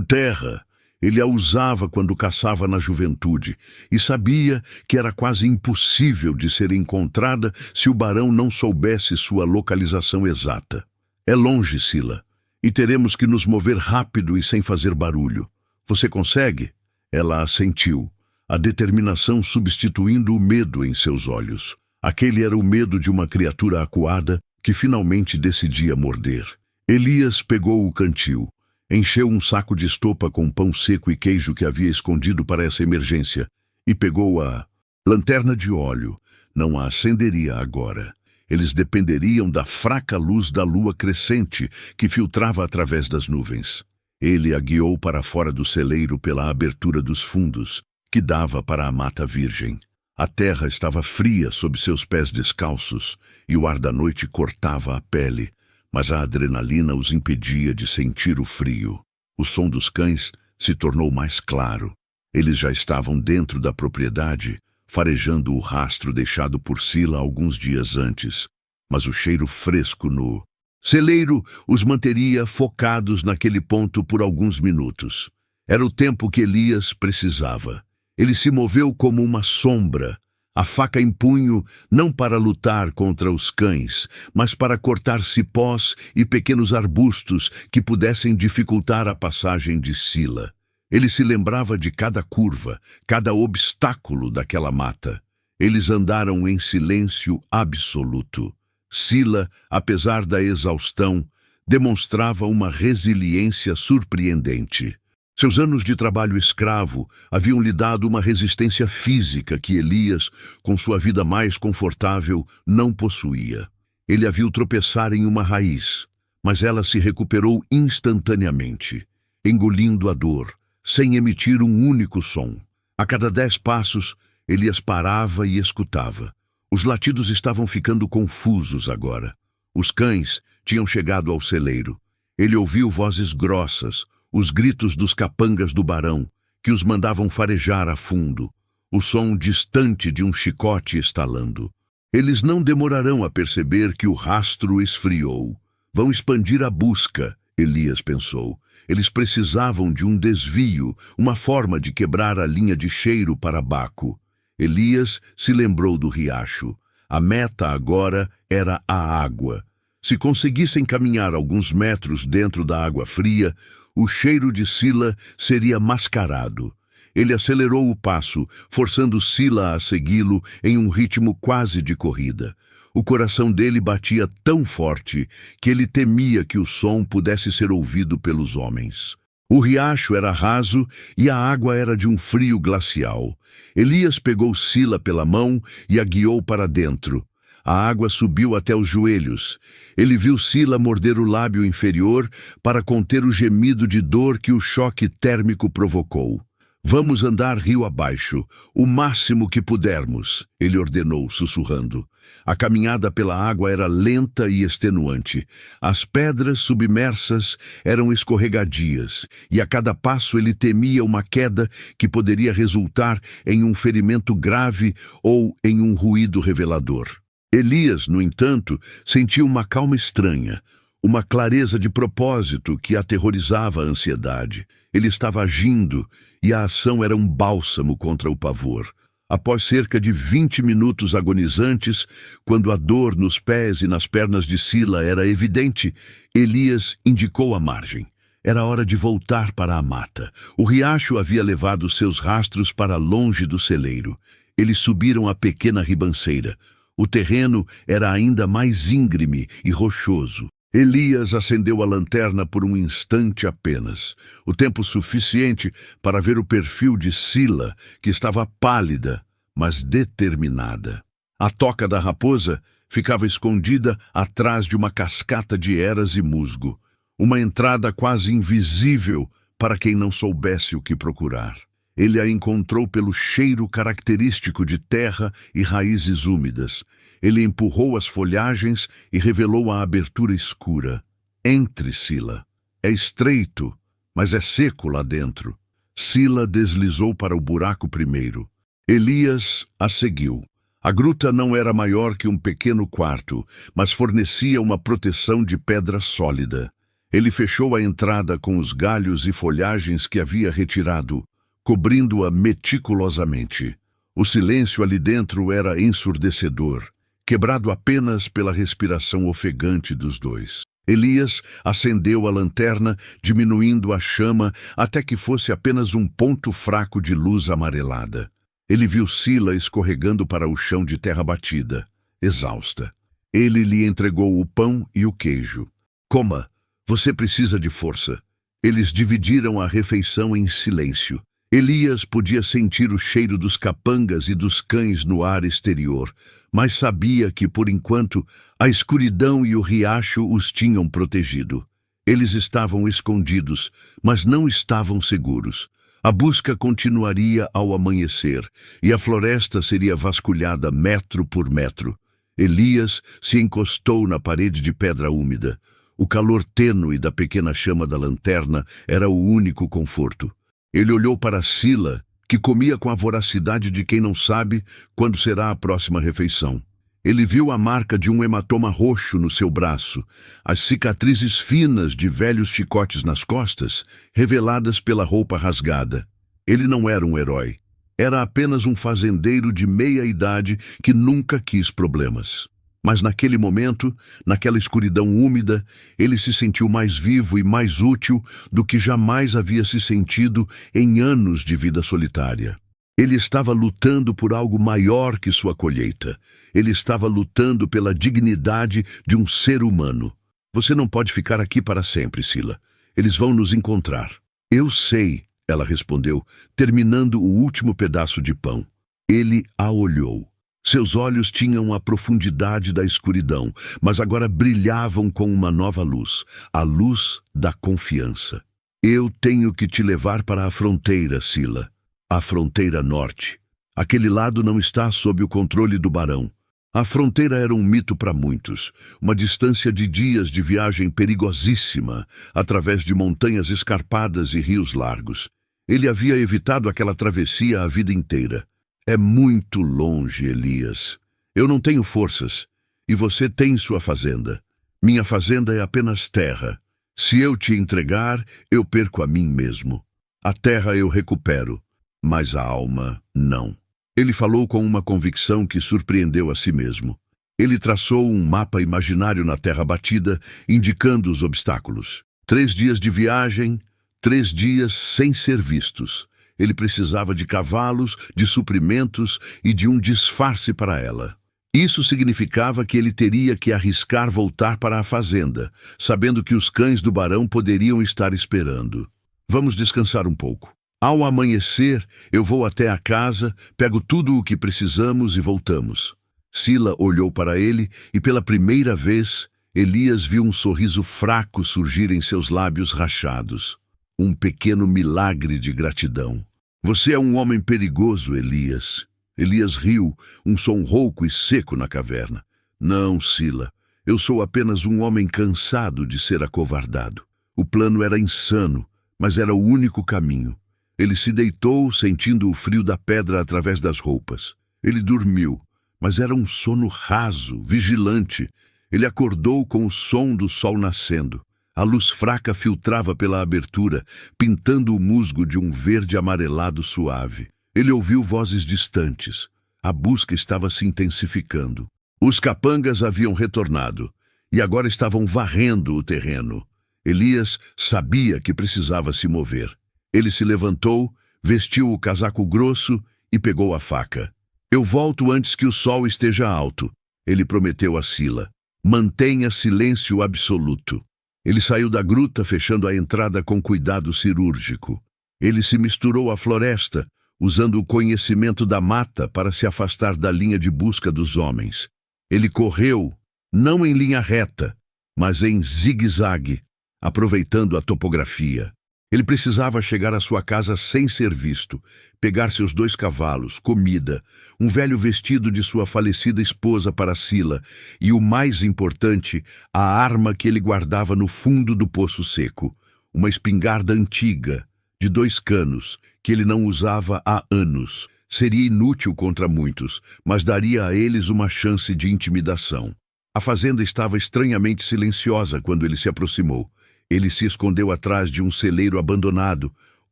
terra. Ele a usava quando caçava na juventude e sabia que era quase impossível de ser encontrada se o barão não soubesse sua localização exata. É longe, Sila, e teremos que nos mover rápido e sem fazer barulho. Você consegue? Ela assentiu, a determinação substituindo o medo em seus olhos. Aquele era o medo de uma criatura acuada que finalmente decidia morder. Elias pegou o cantil, encheu um saco de estopa com pão seco e queijo que havia escondido para essa emergência e pegou a lanterna de óleo. Não a acenderia agora. Eles dependeriam da fraca luz da lua crescente que filtrava através das nuvens. Ele a guiou para fora do celeiro pela abertura dos fundos, que dava para a mata virgem. A terra estava fria sob seus pés descalços e o ar da noite cortava a pele, mas a adrenalina os impedia de sentir o frio. O som dos cães se tornou mais claro. Eles já estavam dentro da propriedade, farejando o rastro deixado por Sila alguns dias antes, mas o cheiro fresco no celeiro os manteria focados naquele ponto por alguns minutos. Era o tempo que Elias precisava. Ele se moveu como uma sombra, a faca em punho, não para lutar contra os cães, mas para cortar cipós e pequenos arbustos que pudessem dificultar a passagem de Sila. Ele se lembrava de cada curva, cada obstáculo daquela mata. Eles andaram em silêncio absoluto. Sila, apesar da exaustão, demonstrava uma resiliência surpreendente. Seus anos de trabalho escravo haviam lhe dado uma resistência física que Elias, com sua vida mais confortável, não possuía. Ele a viu tropeçar em uma raiz, mas ela se recuperou instantaneamente, engolindo a dor, sem emitir um único som. A cada 10 passos, Elias parava e escutava. Os latidos estavam ficando confusos agora. Os cães tinham chegado ao celeiro. Ele ouviu vozes grossas, os gritos dos capangas do barão, que os mandavam farejar a fundo, o som distante de um chicote estalando. Eles não demorarão a perceber que o rastro esfriou. Vão expandir a busca, Elias pensou. Eles precisavam de um desvio, uma forma de quebrar a linha de cheiro para Baco. Elias se lembrou do riacho. A meta agora era a água. Se conseguissem caminhar alguns metros dentro da água fria, o cheiro de Sila seria mascarado. Ele acelerou o passo, forçando Sila a segui-lo em um ritmo quase de corrida. O coração dele batia tão forte que ele temia que o som pudesse ser ouvido pelos homens. O riacho era raso e a água era de um frio glacial. Elias pegou Sila pela mão e a guiou para dentro. A água subiu até os joelhos. Ele viu Sila morder o lábio inferior para conter o gemido de dor que o choque térmico provocou. Vamos andar rio abaixo, o máximo que pudermos, ele ordenou, sussurrando. A caminhada pela água era lenta e extenuante. As pedras submersas eram escorregadias, e a cada passo ele temia uma queda que poderia resultar em um ferimento grave ou em um ruído revelador. Elias, no entanto, sentia uma calma estranha, uma clareza de propósito que aterrorizava a ansiedade. Ele estava agindo, e a ação era um bálsamo contra o pavor. Após cerca de 20 minutos agonizantes, quando a dor nos pés e nas pernas de Sila era evidente, Elias indicou a margem. Era hora de voltar para a mata. O riacho havia levado seus rastros para longe do celeiro. Eles subiram a pequena ribanceira. O terreno era ainda mais íngreme e rochoso. Elias acendeu a lanterna por um instante apenas, o tempo suficiente para ver o perfil de Sila, que estava pálida, mas determinada. A toca da raposa ficava escondida atrás de uma cascata de eras e musgo, uma entrada quase invisível para quem não soubesse o que procurar. Ele a encontrou pelo cheiro característico de terra e raízes úmidas. Ele empurrou as folhagens e revelou a abertura escura. Entre, Sila. É estreito, mas é seco lá dentro. Sila deslizou para o buraco primeiro. Elias a seguiu. A gruta não era maior que um pequeno quarto, mas fornecia uma proteção de pedra sólida. Ele fechou a entrada com os galhos e folhagens que havia retirado, cobrindo-a meticulosamente. O silêncio ali dentro era ensurdecedor, quebrado apenas pela respiração ofegante dos dois. Elias acendeu a lanterna, diminuindo a chama até que fosse apenas um ponto fraco de luz amarelada. Ele viu Sila escorregando para o chão de terra batida, exausta. Ele lhe entregou o pão e o queijo. Coma, você precisa de força. Eles dividiram a refeição em silêncio. Elias podia sentir o cheiro dos capangas e dos cães no ar exterior, mas sabia que, por enquanto, a escuridão e o riacho os tinham protegido. Eles estavam escondidos, mas não estavam seguros. A busca continuaria ao amanhecer, e a floresta seria vasculhada metro por metro. Elias se encostou na parede de pedra úmida. O calor tênue da pequena chama da lanterna era o único conforto. Ele olhou para Sila, que comia com a voracidade de quem não sabe quando será a próxima refeição. Ele viu a marca de um hematoma roxo no seu braço, as cicatrizes finas de velhos chicotes nas costas, reveladas pela roupa rasgada. Ele não era um herói. Era apenas um fazendeiro de meia-idade que nunca quis problemas. Mas naquele momento, naquela escuridão úmida, ele se sentiu mais vivo e mais útil do que jamais havia se sentido em anos de vida solitária. Ele estava lutando por algo maior que sua colheita. Ele estava lutando pela dignidade de um ser humano. Você não pode ficar aqui para sempre, Sila. Eles vão nos encontrar. Eu sei, ela respondeu, terminando o último pedaço de pão. Ele a olhou. Seus olhos tinham a profundidade da escuridão, mas agora brilhavam com uma nova luz, a luz da confiança. Eu tenho que te levar para a fronteira, Sila. A fronteira norte. Aquele lado não está sob o controle do barão. A fronteira era um mito para muitos, uma distância de dias de viagem perigosíssima, através de montanhas escarpadas e rios largos. Ele havia evitado aquela travessia a vida inteira. É muito longe, Elias. Eu não tenho forças, e você tem sua fazenda. Minha fazenda é apenas terra. Se eu te entregar, eu perco a mim mesmo. A terra eu recupero, mas a alma não. Ele falou com uma convicção que surpreendeu a si mesmo. Ele traçou um mapa imaginário na terra batida, indicando os obstáculos. 3 dias de viagem, 3 dias sem ser vistos. Ele precisava de cavalos, de suprimentos e de um disfarce para ela. Isso significava que ele teria que arriscar voltar para a fazenda, sabendo que os cães do barão poderiam estar esperando. Vamos descansar um pouco. Ao amanhecer, eu vou até a casa, pego tudo o que precisamos e voltamos. Sila olhou para ele e, pela primeira vez, Elias viu um sorriso fraco surgir em seus lábios rachados. Um pequeno milagre de gratidão. Você é um homem perigoso, Elias. Elias riu, um som rouco e seco na caverna. Não, Sila. Eu sou apenas um homem cansado de ser acovardado. O plano era insano, mas era o único caminho. Ele se deitou, sentindo o frio da pedra através das roupas. Ele dormiu, mas era um sono raso, vigilante. Ele acordou com o som do sol nascendo. A luz fraca filtrava pela abertura, pintando o musgo de um verde amarelado suave. Ele ouviu vozes distantes. A busca estava se intensificando. Os capangas haviam retornado, e agora estavam varrendo o terreno. Elias sabia que precisava se mover. Ele se levantou, vestiu o casaco grosso e pegou a faca. Eu volto antes que o sol esteja alto, ele prometeu a Sila. Mantenha silêncio absoluto. Ele saiu da gruta, fechando a entrada com cuidado cirúrgico. Ele se misturou à floresta, usando o conhecimento da mata para se afastar da linha de busca dos homens. Ele correu, não em linha reta, mas em zigue-zague, aproveitando a topografia. Ele precisava chegar à sua casa sem ser visto, pegar seus 2 cavalos, comida, um velho vestido de sua falecida esposa para Sila e, o mais importante, a arma que ele guardava no fundo do poço seco, uma espingarda antiga, de 2 canos, que ele não usava há anos. Seria inútil contra muitos, mas daria a eles uma chance de intimidação. A fazenda estava estranhamente silenciosa quando ele se aproximou. Ele se escondeu atrás de um celeiro abandonado,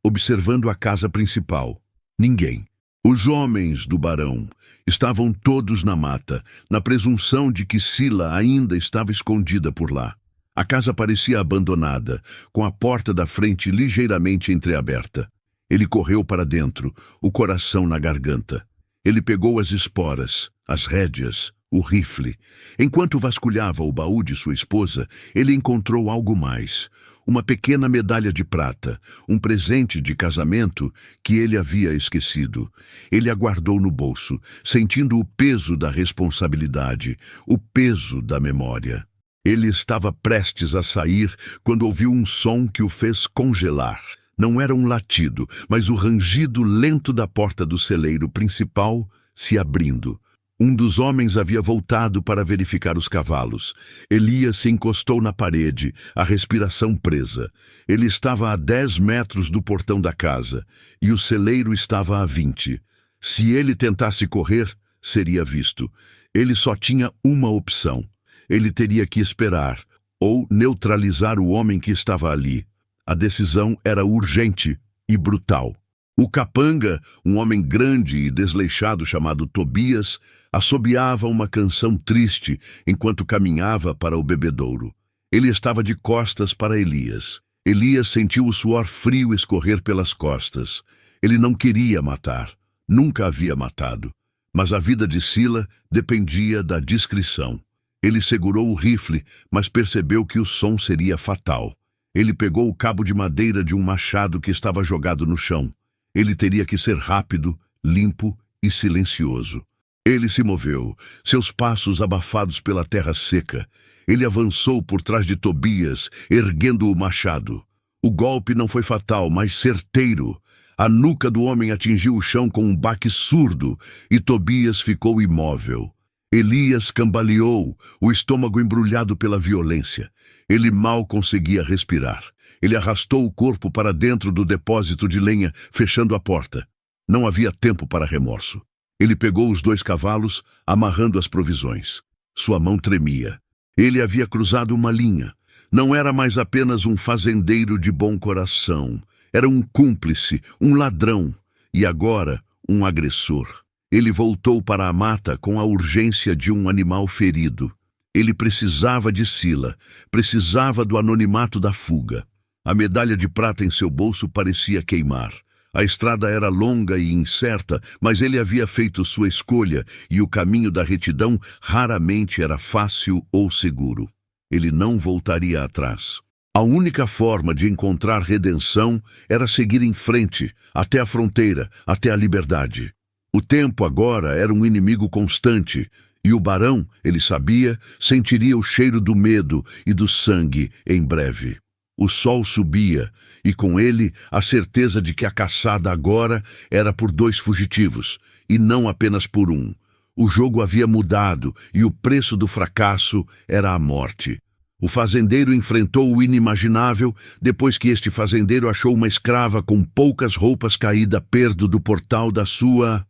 observando a casa principal. Ninguém. Os homens do barão estavam todos na mata, na presunção de que Sila ainda estava escondida por lá. A casa parecia abandonada, com a porta da frente ligeiramente entreaberta. Ele correu para dentro, o coração na garganta. Ele pegou as esporas, as rédeas, o rifle. Enquanto vasculhava o baú de sua esposa, ele encontrou algo mais. uma pequena medalha de prata, um presente de casamento que ele havia esquecido. Ele a guardou no bolso, sentindo o peso da responsabilidade, o peso da memória. Ele estava prestes a sair quando ouviu um som que o fez congelar. Não era um latido, mas o rangido lento da porta do celeiro principal se abrindo. Um dos homens havia voltado para verificar os cavalos. Elias se encostou na parede, a respiração presa. Ele estava a 10 metros do portão da casa, e o celeiro estava a 20. Se ele tentasse correr, seria visto. Ele só tinha uma opção. Ele teria que esperar, ou neutralizar o homem que estava ali. A decisão era urgente e brutal. O capanga, um homem grande e desleixado chamado Tobias, assobiava uma canção triste enquanto caminhava para o bebedouro. Ele estava de costas para Elias. Elias sentiu o suor frio escorrer pelas costas. Ele não queria matar. Nunca havia matado. Mas a vida de Sila dependia da discrição. Ele segurou o rifle, mas percebeu que o som seria fatal. Ele pegou o cabo de madeira de um machado que estava jogado no chão. Ele teria que ser rápido, limpo e silencioso. Ele se moveu, seus passos abafados pela terra seca. Ele avançou por trás de Tobias, erguendo o machado. O golpe não foi fatal, mas certeiro. A nuca do homem atingiu o chão com um baque surdo e Tobias ficou imóvel. Elias cambaleou, o estômago embrulhado pela violência. Ele mal conseguia respirar. Ele arrastou o corpo para dentro do depósito de lenha, fechando a porta. Não havia tempo para remorso. Ele pegou os 2 cavalos, amarrando as provisões. Sua mão tremia. Ele havia cruzado uma linha. Não era mais apenas um fazendeiro de bom coração. Era um cúmplice, um ladrão e agora um agressor. Ele voltou para a mata com a urgência de um animal ferido. Ele precisava de Sila, precisava do anonimato da fuga. A medalha de prata em seu bolso parecia queimar. A estrada era longa e incerta, mas ele havia feito sua escolha e o caminho da retidão raramente era fácil ou seguro. Ele não voltaria atrás. A única forma de encontrar redenção era seguir em frente, até a fronteira, até a liberdade. O tempo agora era um inimigo constante, e o barão, ele sabia, sentiria o cheiro do medo e do sangue em breve. O sol subia, e com ele a certeza de que a caçada agora era por 2 fugitivos, e não apenas por um. O jogo havia mudado, e o preço do fracasso era a morte. O fazendeiro enfrentou o inimaginável depois que este fazendeiro achou uma escrava com poucas roupas caída perto do portal da sua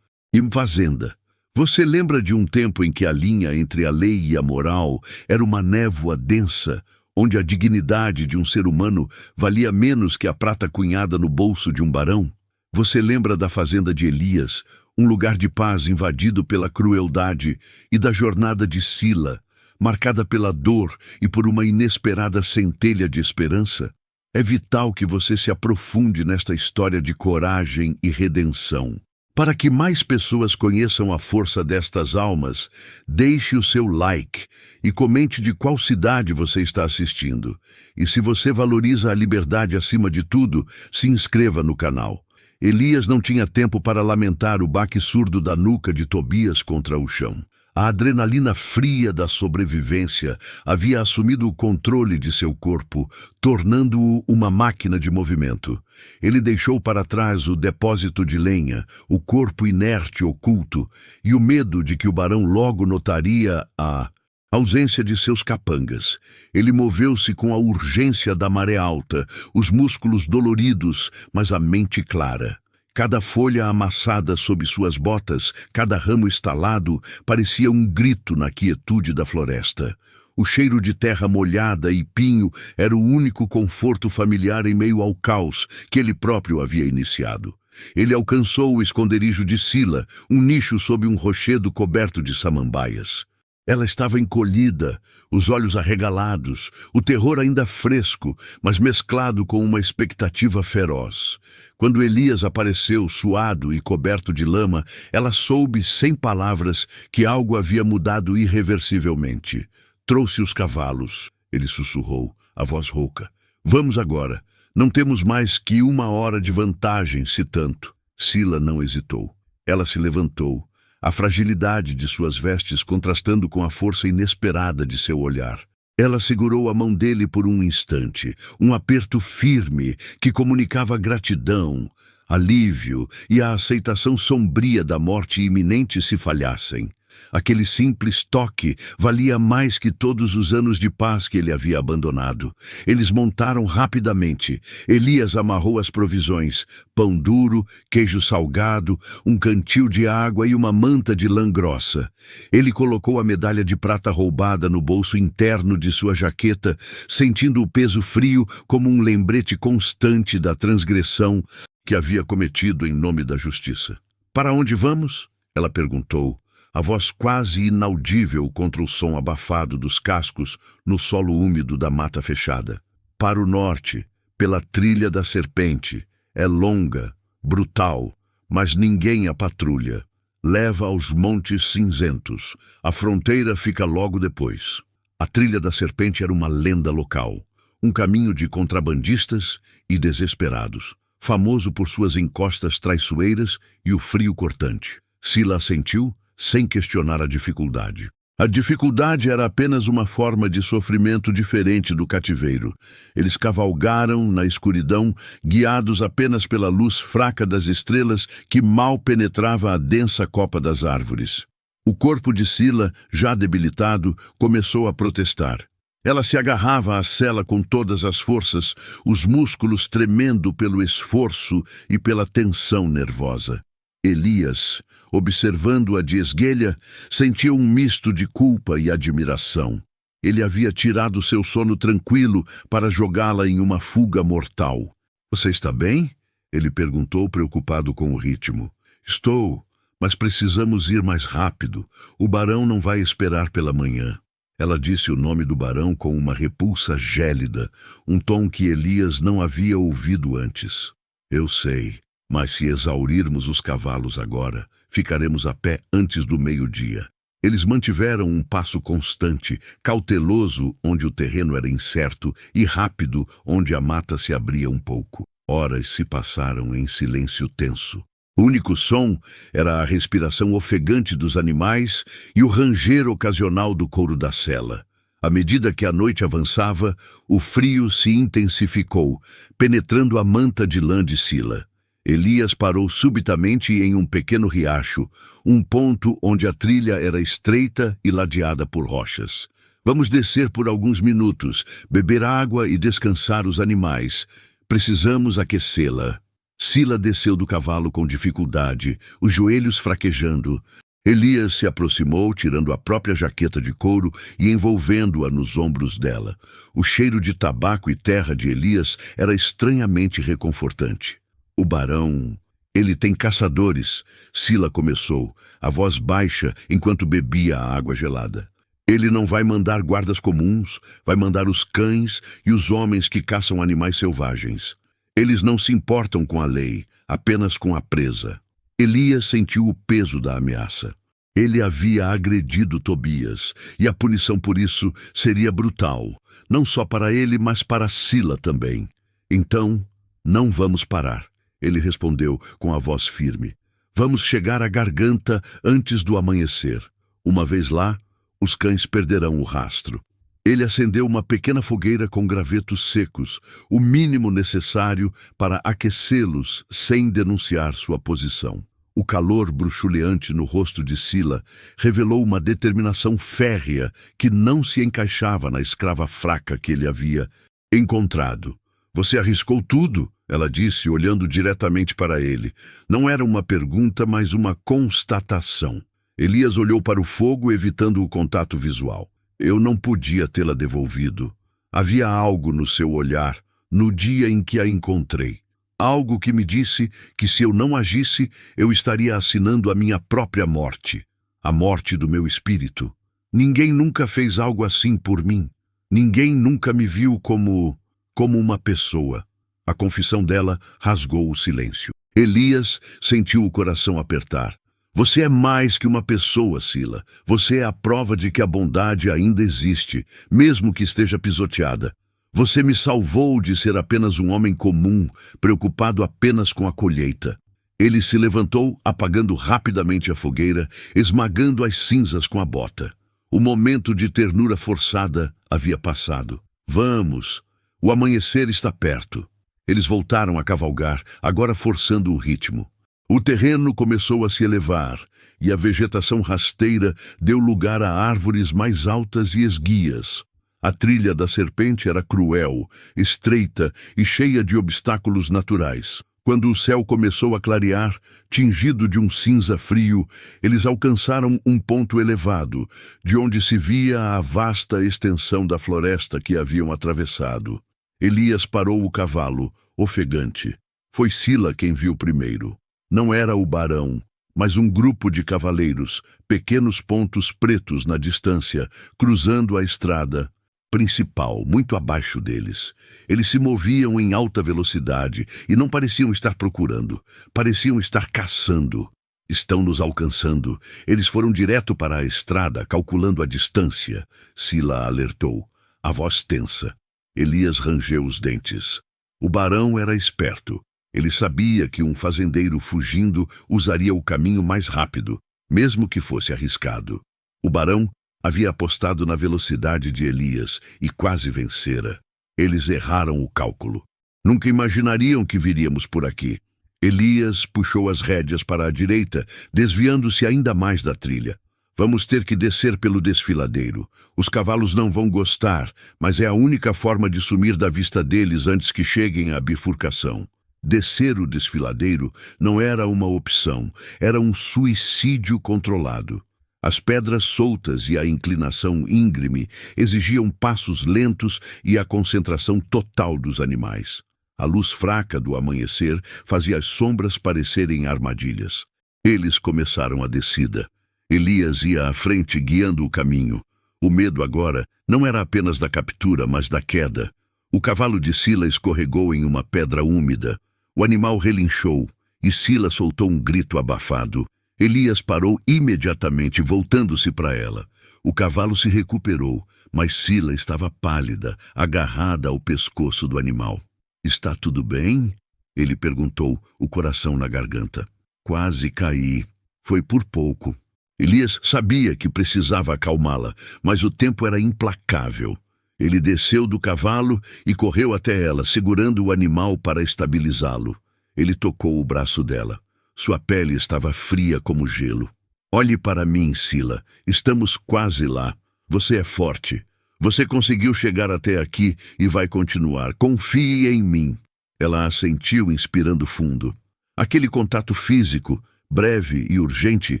fazenda. Você lembra de um tempo em que a linha entre a lei e a moral era uma névoa densa, onde a dignidade de um ser humano valia menos que a prata cunhada no bolso de um barão? Você lembra da fazenda de Elias, um lugar de paz invadido pela crueldade, e da jornada de Sila, marcada pela dor e por uma inesperada centelha de esperança? É vital que você se aprofunde nesta história de coragem e redenção. Para que mais pessoas conheçam a força destas almas, deixe o seu like e comente de qual cidade você está assistindo. E se você valoriza a liberdade acima de tudo, se inscreva no canal. Elias não tinha tempo para lamentar o baque surdo da nuca de Tobias contra o chão. A adrenalina fria da sobrevivência havia assumido o controle de seu corpo, tornando-o uma máquina de movimento. Ele deixou para trás o depósito de lenha, o corpo inerte oculto, e o medo de que o barão logo notaria a ausência de seus capangas. Ele moveu-se com a urgência da maré alta, os músculos doloridos, mas a mente clara. Cada folha amassada sob suas botas, cada ramo estalado, parecia um grito na quietude da floresta. O cheiro de terra molhada e pinho era o único conforto familiar em meio ao caos que ele próprio havia iniciado. Ele alcançou o esconderijo de Sila, um nicho sob um rochedo coberto de samambaias. Ela estava encolhida, os olhos arregalados, o terror ainda fresco, mas mesclado com uma expectativa feroz. Quando Elias apareceu, suado e coberto de lama, ela soube, sem palavras, que algo havia mudado irreversivelmente. Trouxe os cavalos, ele sussurrou, a voz rouca. Vamos agora. Não temos mais que 1 hora de vantagem, se tanto. Sila não hesitou. Ela se levantou, a fragilidade de suas vestes contrastando com a força inesperada de seu olhar. Ela segurou a mão dele por um instante, um aperto firme que comunicava gratidão, alívio e a aceitação sombria da morte iminente se falhassem. Aquele simples toque valia mais que todos os anos de paz que ele havia abandonado. Eles montaram rapidamente. Elias amarrou as provisões: pão duro, queijo salgado, um cantil de água e uma manta de lã grossa. Ele colocou a medalha de prata roubada no bolso interno de sua jaqueta, sentindo o peso frio como um lembrete constante da transgressão que havia cometido em nome da justiça. "Para onde vamos?" ela perguntou, a voz quase inaudível contra o som abafado dos cascos no solo úmido da mata fechada. "Para o norte, pela trilha da serpente. É longa, brutal, mas ninguém a patrulha. Leva aos Montes Cinzentos. A fronteira fica logo depois." A trilha da serpente era uma lenda local, um caminho de contrabandistas e desesperados, famoso por suas encostas traiçoeiras e o frio cortante. Sila assentiu, sem questionar a dificuldade. A dificuldade era apenas uma forma de sofrimento diferente do cativeiro. Eles cavalgaram na escuridão, guiados apenas pela luz fraca das estrelas que mal penetrava a densa copa das árvores. O corpo de Sila, já debilitado, começou a protestar. Ela se agarrava à sela com todas as forças, os músculos tremendo pelo esforço e pela tensão nervosa. Elias, observando-a de esguelha, sentia um misto de culpa e admiração. Ele havia tirado seu sono tranquilo para jogá-la em uma fuga mortal. "Você está bem?" ele perguntou, preocupado com o ritmo. "Estou, mas precisamos ir mais rápido. O barão não vai esperar pela manhã." Ela disse o nome do barão com uma repulsa gélida, um tom que Elias não havia ouvido antes. "Eu sei, mas se exaurirmos os cavalos agora, ficaremos a pé antes do meio-dia." Eles mantiveram um passo constante, cauteloso onde o terreno era incerto e rápido onde a mata se abria um pouco. Horas se passaram em silêncio tenso. O único som era a respiração ofegante dos animais e o ranger ocasional do couro da sela. À medida que a noite avançava, o frio se intensificou, penetrando a manta de lã de Sila. Elias parou subitamente em um pequeno riacho, um ponto onde a trilha era estreita e ladeada por rochas. "Vamos descer por alguns minutos, beber água e descansar os animais. Precisamos aquecê-la." Sila desceu do cavalo com dificuldade, os joelhos fraquejando. Elias se aproximou, tirando a própria jaqueta de couro e envolvendo-a nos ombros dela. O cheiro de tabaco e terra de Elias era estranhamente reconfortante. "O barão... ele tem caçadores," Sila começou, a voz baixa enquanto bebia a água gelada. "Ele não vai mandar guardas comuns, vai mandar os cães e os homens que caçam animais selvagens. Eles não se importam com a lei, apenas com a presa." Elias sentiu o peso da ameaça. Ele havia agredido Tobias, e a punição por isso seria brutal, não só para ele, mas para Sila também. "Então, não vamos parar," ele respondeu com a voz firme. "Vamos chegar à garganta antes do amanhecer. Uma vez lá, os cães perderão o rastro." Ele acendeu uma pequena fogueira com gravetos secos, o mínimo necessário para aquecê-los sem denunciar sua posição. O calor bruxuleante no rosto de Sila revelou uma determinação férrea que não se encaixava na escrava fraca que ele havia encontrado. "Você arriscou tudo," ela disse, olhando diretamente para ele. Não era uma pergunta, mas uma constatação. Elias olhou para o fogo, evitando o contato visual. "Eu não podia tê-la devolvido. Havia algo no seu olhar, no dia em que a encontrei. Algo que me disse que se eu não agisse, eu estaria assinando a minha própria morte. A morte do meu espírito. Ninguém nunca fez algo assim por mim. Ninguém nunca me viu como uma pessoa." A confissão dela rasgou o silêncio. Elias sentiu o coração apertar. "Você é mais que uma pessoa, Sila. Você é a prova de que a bondade ainda existe, mesmo que esteja pisoteada. Você me salvou de ser apenas um homem comum, preocupado apenas com a colheita. Ele se levantou, apagando rapidamente a fogueira, esmagando as cinzas com a bota. O momento de ternura forçada havia passado. Vamos! O amanhecer está perto. Eles voltaram a cavalgar, agora forçando o ritmo. O terreno começou a se elevar, e a vegetação rasteira deu lugar a árvores mais altas e esguias. A trilha da serpente era cruel, estreita e cheia de obstáculos naturais. Quando o céu começou a clarear, tingido de um cinza frio, eles alcançaram um ponto elevado, de onde se via a vasta extensão da floresta que haviam atravessado. Elias parou o cavalo, ofegante. Foi Sila quem viu primeiro. Não era o barão, mas um grupo de cavaleiros, pequenos pontos pretos na distância, cruzando a estrada principal, muito abaixo deles. Eles se moviam em alta velocidade e não pareciam estar procurando, pareciam estar caçando. Estão nos alcançando. Eles foram direto para a estrada, calculando a distância. Sila alertou, a voz tensa. Elias rangeu os dentes. O barão era esperto. Ele sabia que um fazendeiro fugindo usaria o caminho mais rápido, mesmo que fosse arriscado. O barão havia apostado na velocidade de Elias e quase vencera. Eles erraram o cálculo. Nunca imaginariam que viríamos por aqui. Elias puxou as rédeas para a direita, desviando-se ainda mais da trilha. Vamos ter que descer pelo desfiladeiro. Os cavalos não vão gostar, mas é a única forma de sumir da vista deles antes que cheguem à bifurcação. Descer o desfiladeiro não era uma opção, era um suicídio controlado. As pedras soltas e a inclinação íngreme exigiam passos lentos e a concentração total dos animais. A luz fraca do amanhecer fazia as sombras parecerem armadilhas. Eles começaram a descida. Elias ia à frente guiando o caminho. O medo agora não era apenas da captura, mas da queda. O cavalo de Sila escorregou em uma pedra úmida. O animal relinchou e Sila soltou um grito abafado. Elias parou imediatamente, voltando-se para ela. O cavalo se recuperou, mas Sila estava pálida, agarrada ao pescoço do animal. "Está tudo bem?" Ele perguntou, o coração na garganta. "Quase caí. Foi por pouco." Elias sabia que precisava acalmá-la, mas o tempo era implacável. Ele desceu do cavalo e correu até ela, segurando o animal para estabilizá-lo. Ele tocou o braço dela. Sua pele estava fria como gelo. "Olhe para mim, Sila. Estamos quase lá. Você é forte. Você conseguiu chegar até aqui e vai continuar. Confie em mim." Ela assentiu, inspirando fundo. Aquele contato físico, breve e urgente,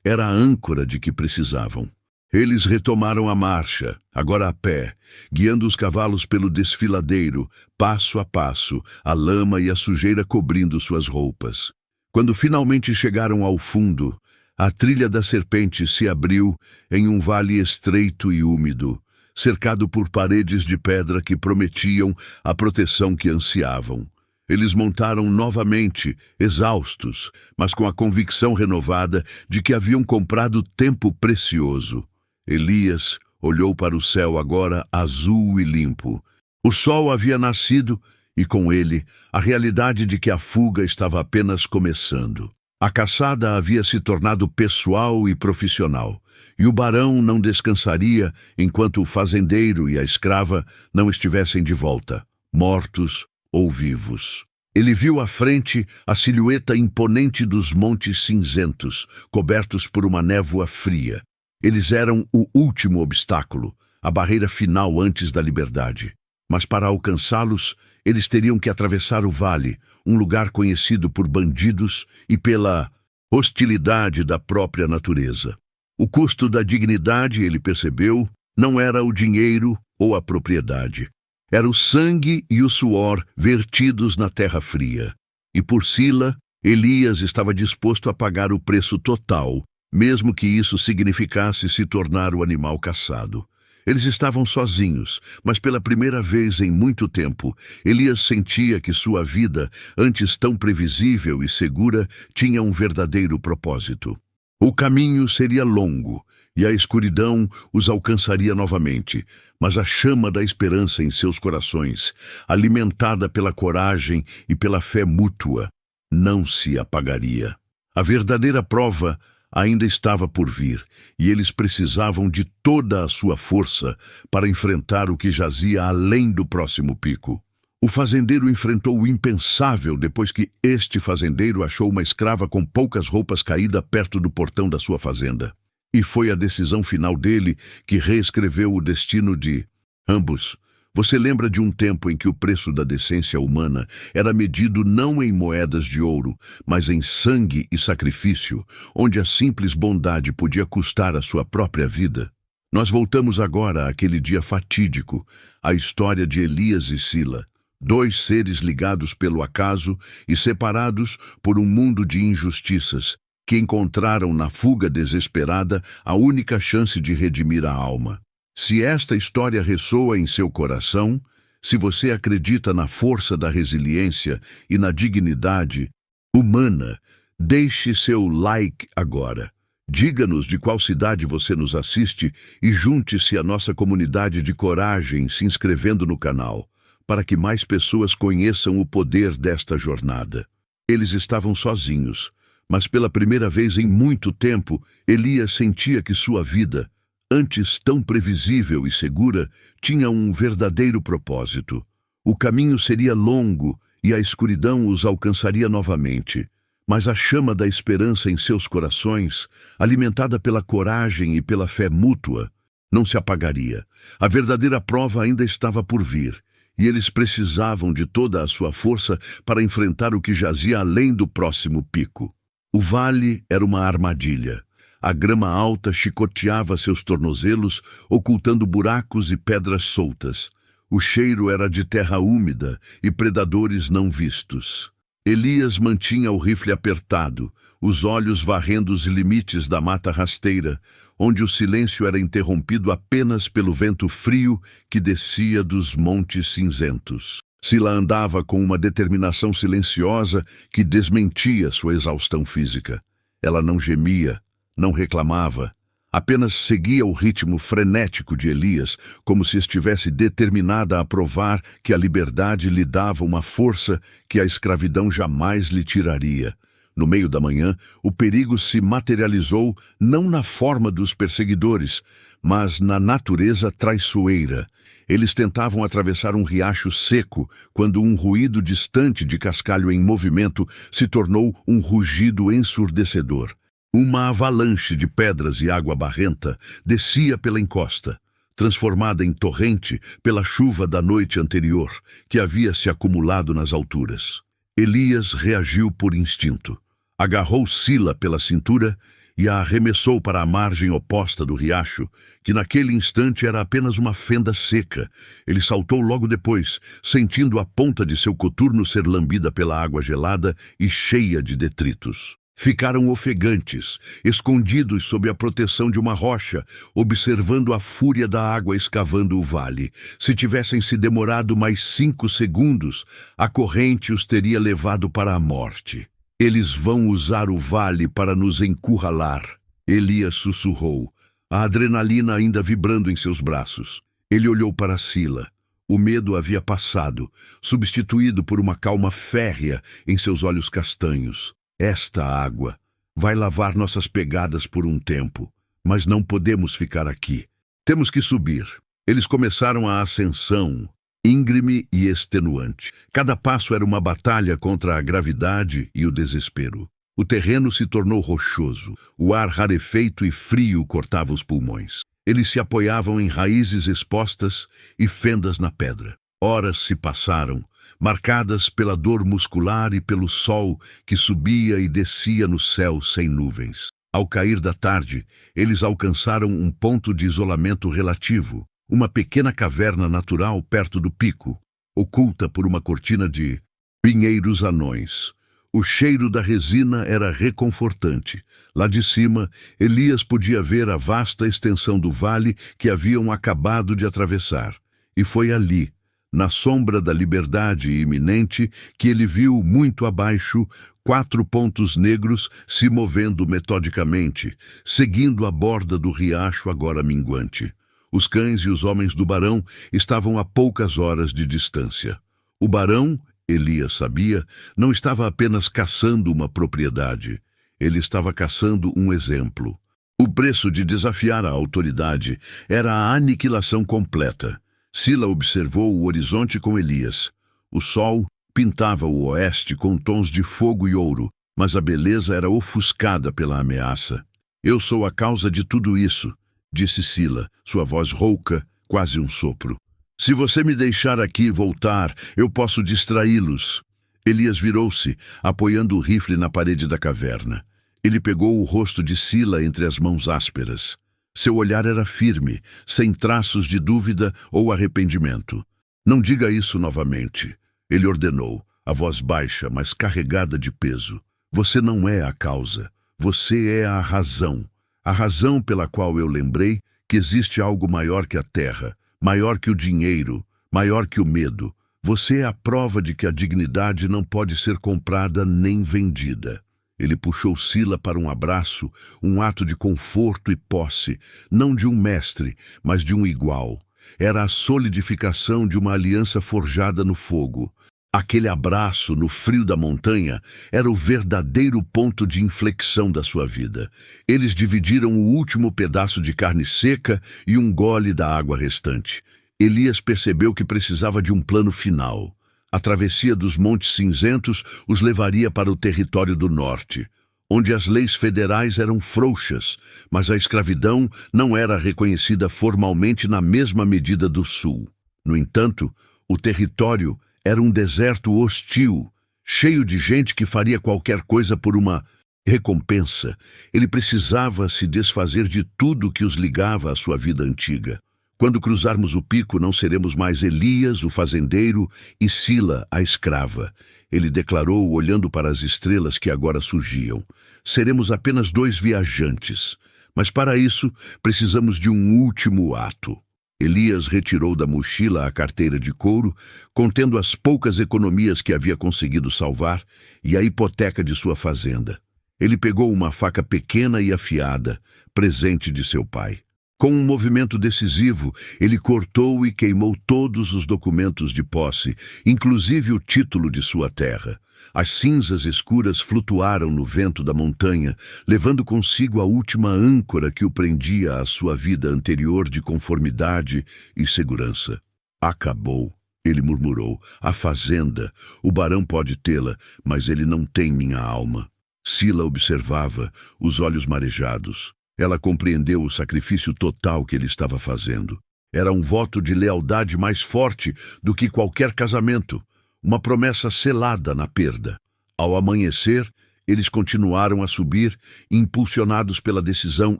era a âncora de que precisavam. Eles retomaram a marcha, agora a pé, guiando os cavalos pelo desfiladeiro, passo a passo, a lama e a sujeira cobrindo suas roupas. Quando finalmente chegaram ao fundo, a trilha da serpente se abriu em um vale estreito e úmido, cercado por paredes de pedra que prometiam a proteção que ansiavam. Eles montaram novamente, exaustos, mas com a convicção renovada de que haviam comprado tempo precioso. Elias olhou para o céu agora azul e limpo. O sol havia nascido e, com ele, a realidade de que a fuga estava apenas começando. A caçada havia se tornado pessoal e profissional, e o barão não descansaria enquanto o fazendeiro e a escrava não estivessem de volta, mortos ou vivos. Ele viu à frente a silhueta imponente dos montes cinzentos, cobertos por uma névoa fria. Eles eram o último obstáculo, a barreira final antes da liberdade. Mas para alcançá-los, eles teriam que atravessar o vale, um lugar conhecido por bandidos e pela hostilidade da própria natureza. O custo da dignidade, ele percebeu, não era o dinheiro ou a propriedade. Era o sangue e o suor vertidos na terra fria. E por Sila, Elias estava disposto a pagar o preço total, mesmo que isso significasse se tornar o animal caçado. Eles estavam sozinhos, mas pela primeira vez em muito tempo, Elias sentia que sua vida, antes tão previsível e segura, tinha um verdadeiro propósito. O caminho seria longo, e a escuridão os alcançaria novamente, mas a chama da esperança em seus corações, alimentada pela coragem e pela fé mútua, não se apagaria. A verdadeira prova ainda estava por vir, e eles precisavam de toda a sua força para enfrentar o que jazia além do próximo pico. O fazendeiro enfrentou o impensável depois que este fazendeiro achou uma escrava com poucas roupas caída perto do portão da sua fazenda. E foi a decisão final dele que reescreveu o destino de ambos. Você lembra de um tempo em que o preço da decência humana era medido não em moedas de ouro, mas em sangue e sacrifício, onde a simples bondade podia custar a sua própria vida? Nós voltamos agora àquele dia fatídico, à história de Elias e Sila, dois seres ligados pelo acaso e separados por um mundo de injustiças, que encontraram na fuga desesperada a única chance de redimir a alma. Se esta história ressoa em seu coração, se você acredita na força da resiliência e na dignidade humana, deixe seu like agora. Diga-nos de qual cidade você nos assiste e junte-se à nossa comunidade de coragem se inscrevendo no canal, para que mais pessoas conheçam o poder desta jornada. Eles estavam sozinhos, mas pela primeira vez em muito tempo, Elias sentia que sua vida, antes tão previsível e segura, tinha um verdadeiro propósito. O caminho seria longo e a escuridão os alcançaria novamente, mas a chama da esperança em seus corações, alimentada pela coragem e pela fé mútua, não se apagaria. A verdadeira prova ainda estava por vir, e eles precisavam de toda a sua força para enfrentar o que jazia além do próximo pico. O vale era uma armadilha. A grama alta chicoteava seus tornozelos, ocultando buracos e pedras soltas. O cheiro era de terra úmida e predadores não vistos. Elias mantinha o rifle apertado, os olhos varrendo os limites da mata rasteira, onde o silêncio era interrompido apenas pelo vento frio que descia dos montes cinzentos. Sila andava com uma determinação silenciosa que desmentia sua exaustão física. Ela não gemia, não reclamava, apenas seguia o ritmo frenético de Elias, como se estivesse determinada a provar que a liberdade lhe dava uma força que a escravidão jamais lhe tiraria. No meio da manhã, o perigo se materializou não na forma dos perseguidores, mas na natureza traiçoeira. Eles tentavam atravessar um riacho seco quando um ruído distante de cascalho em movimento se tornou um rugido ensurdecedor. Uma avalanche de pedras e água barrenta descia pela encosta, transformada em torrente pela chuva da noite anterior, que havia se acumulado nas alturas. Elias reagiu por instinto. Agarrou Sila pela cintura e a arremessou para a margem oposta do riacho, que naquele instante era apenas uma fenda seca. Ele saltou logo depois, sentindo a ponta de seu coturno ser lambida pela água gelada e cheia de detritos. Ficaram ofegantes, escondidos sob a proteção de uma rocha, observando a fúria da água escavando o vale. Se tivessem se demorado mais 5 segundos, a corrente os teria levado para a morte. Eles vão usar o vale para nos encurralar, Elias sussurrou, a adrenalina ainda vibrando em seus braços. Ele olhou para Sila. O medo havia passado, substituído por uma calma férrea em seus olhos castanhos. Esta água vai lavar nossas pegadas por um tempo, mas não podemos ficar aqui. Temos que subir. Eles começaram a ascensão, íngreme e extenuante. Cada passo era uma batalha contra a gravidade e o desespero. O terreno se tornou rochoso, o ar rarefeito e frio cortava os pulmões. Eles se apoiavam em raízes expostas e fendas na pedra. Horas se passaram, marcadas pela dor muscular e pelo sol que subia e descia no céu sem nuvens. Ao cair da tarde, eles alcançaram um ponto de isolamento relativo, uma pequena caverna natural perto do pico, oculta por uma cortina de pinheiros anões. O cheiro da resina era reconfortante. Lá de cima, Elias podia ver a vasta extensão do vale que haviam acabado de atravessar. E foi ali, na sombra da liberdade iminente, que ele viu, muito abaixo, 4 pontos negros se movendo metodicamente, seguindo a borda do riacho agora minguante. Os cães e os homens do barão estavam a poucas horas de distância. O barão, Elias sabia, não estava apenas caçando uma propriedade. Ele estava caçando um exemplo. O preço de desafiar a autoridade era a aniquilação completa. Sila observou o horizonte com Elias. O sol pintava o oeste com tons de fogo e ouro, mas a beleza era ofuscada pela ameaça. Eu sou a causa de tudo isso, disse Sila, sua voz rouca, quase um sopro. Se você me deixar aqui e voltar, eu posso distraí-los. Elias virou-se, apoiando o rifle na parede da caverna. Ele pegou o rosto de Sila entre as mãos ásperas. Seu olhar era firme, sem traços de dúvida ou arrependimento. Não diga isso novamente. Ele ordenou, a voz baixa, mas carregada de peso. Você não é a causa. Você é a razão. A razão pela qual eu lembrei que existe algo maior que a terra, maior que o dinheiro, maior que o medo. Você é a prova de que a dignidade não pode ser comprada nem vendida. Ele puxou Sila para um abraço, um ato de conforto e posse, não de um mestre, mas de um igual. Era a solidificação de uma aliança forjada no fogo. Aquele abraço no frio da montanha era o verdadeiro ponto de inflexão da sua vida. Eles dividiram o último pedaço de carne seca e um gole da água restante. Elias percebeu que precisava de um plano final. A travessia dos Montes Cinzentos os levaria para o território do norte, onde as leis federais eram frouxas, mas a escravidão não era reconhecida formalmente na mesma medida do sul. No entanto, o território era um deserto hostil, cheio de gente que faria qualquer coisa por uma recompensa. Ele precisava se desfazer de tudo que os ligava à sua vida antiga. Quando cruzarmos o pico, não seremos mais Elias, o fazendeiro, e Sila, a escrava. Ele declarou, olhando para as estrelas que agora surgiam. Seremos apenas 2 viajantes. Mas para isso, precisamos de um último ato. Elias retirou da mochila a carteira de couro, contendo as poucas economias que havia conseguido salvar, e a hipoteca de sua fazenda. Ele pegou uma faca pequena e afiada, presente de seu pai. Com um movimento decisivo, ele cortou e queimou todos os documentos de posse, inclusive o título de sua terra. As cinzas escuras flutuaram no vento da montanha, levando consigo a última âncora que o prendia à sua vida anterior de conformidade e segurança. Acabou, ele murmurou. A fazenda. O barão pode tê-la, mas ele não tem minha alma. Sila observava, os olhos marejados. Ela compreendeu o sacrifício total que ele estava fazendo. Era um voto de lealdade mais forte do que qualquer casamento, uma promessa selada na perda. Ao amanhecer, eles continuaram a subir, impulsionados pela decisão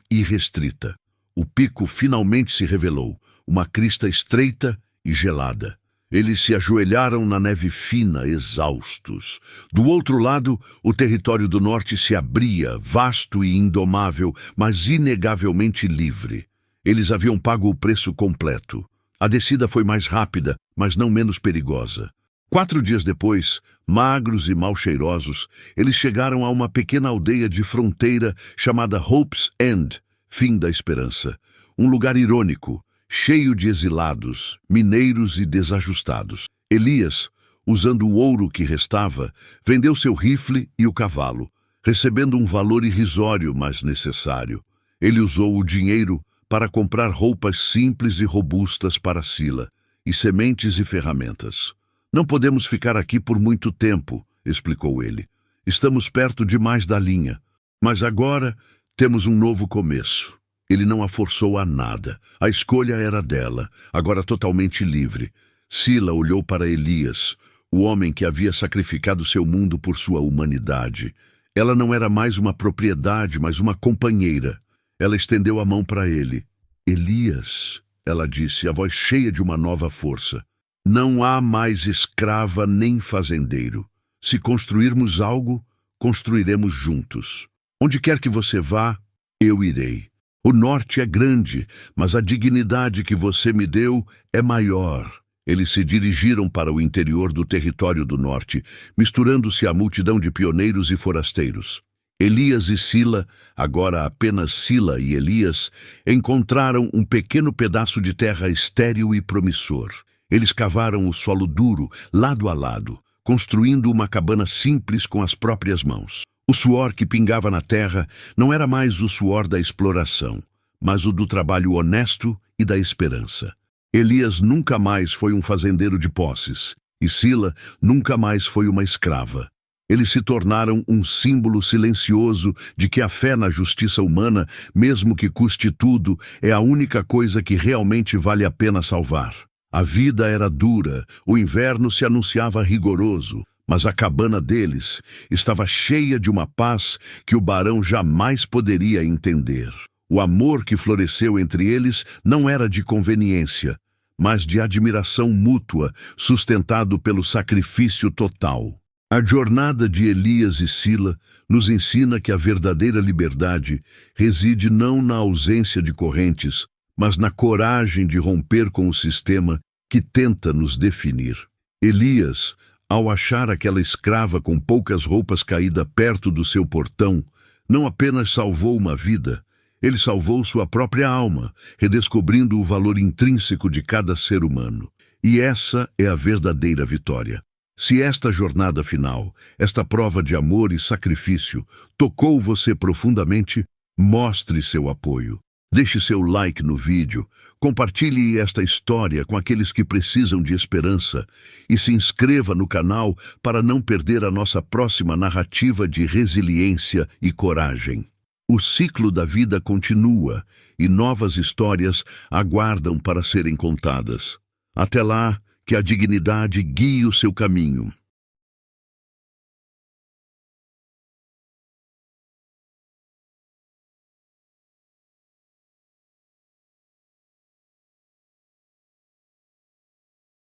irrestrita. O pico finalmente se revelou, uma crista estreita e gelada. Eles se ajoelharam na neve fina, exaustos. Do outro lado, o território do norte se abria, vasto e indomável, mas inegavelmente livre. Eles haviam pago o preço completo. A descida foi mais rápida, mas não menos perigosa. 4 dias depois, magros e mal cheirosos, eles chegaram a uma pequena aldeia de fronteira chamada Hope's End, fim da esperança. Um lugar irônico, cheio de exilados, mineiros e desajustados. Elias, usando o ouro que restava, vendeu seu rifle e o cavalo, recebendo um valor irrisório, mas necessário. Ele usou o dinheiro para comprar roupas simples e robustas para Sila, e sementes e ferramentas. Não podemos ficar aqui por muito tempo, explicou ele. Estamos perto demais da linha, mas agora temos um novo começo. Ele não a forçou a nada. A escolha era dela, agora totalmente livre. Sila olhou para Elias, o homem que havia sacrificado seu mundo por sua humanidade. Ela não era mais uma propriedade, mas uma companheira. Ela estendeu a mão para ele. Elias, ela disse, a voz cheia de uma nova força. Não há mais escrava nem fazendeiro. Se construirmos algo, construiremos juntos. Onde quer que você vá, eu irei. O norte é grande, mas a dignidade que você me deu é maior. Eles se dirigiram para o interior do território do norte, misturando-se à multidão de pioneiros e forasteiros. Elias e Sila, agora apenas Sila e Elias, encontraram um pequeno pedaço de terra estéril e promissor. Eles cavaram o solo duro, lado a lado, construindo uma cabana simples com as próprias mãos. O suor que pingava na terra não era mais o suor da exploração, mas o do trabalho honesto e da esperança. Elias nunca mais foi um fazendeiro de posses, e Sila nunca mais foi uma escrava. Eles se tornaram um símbolo silencioso de que a fé na justiça humana, mesmo que custe tudo, é a única coisa que realmente vale a pena salvar. A vida era dura, o inverno se anunciava rigoroso, mas a cabana deles estava cheia de uma paz que o barão jamais poderia entender. O amor que floresceu entre eles não era de conveniência, mas de admiração mútua, sustentado pelo sacrifício total. A jornada de Elias e Sila nos ensina que a verdadeira liberdade reside não na ausência de correntes, mas na coragem de romper com o sistema que tenta nos definir. Elias, ao achar aquela escrava com poucas roupas caída perto do seu portão, não apenas salvou uma vida, ele salvou sua própria alma, redescobrindo o valor intrínseco de cada ser humano. E essa é a verdadeira vitória. Se esta jornada final, esta prova de amor e sacrifício, tocou você profundamente, mostre seu apoio. Deixe seu like no vídeo, compartilhe esta história com aqueles que precisam de esperança e se inscreva no canal para não perder a nossa próxima narrativa de resiliência e coragem. O ciclo da vida continua e novas histórias aguardam para serem contadas. Até lá, que a dignidade guie o seu caminho.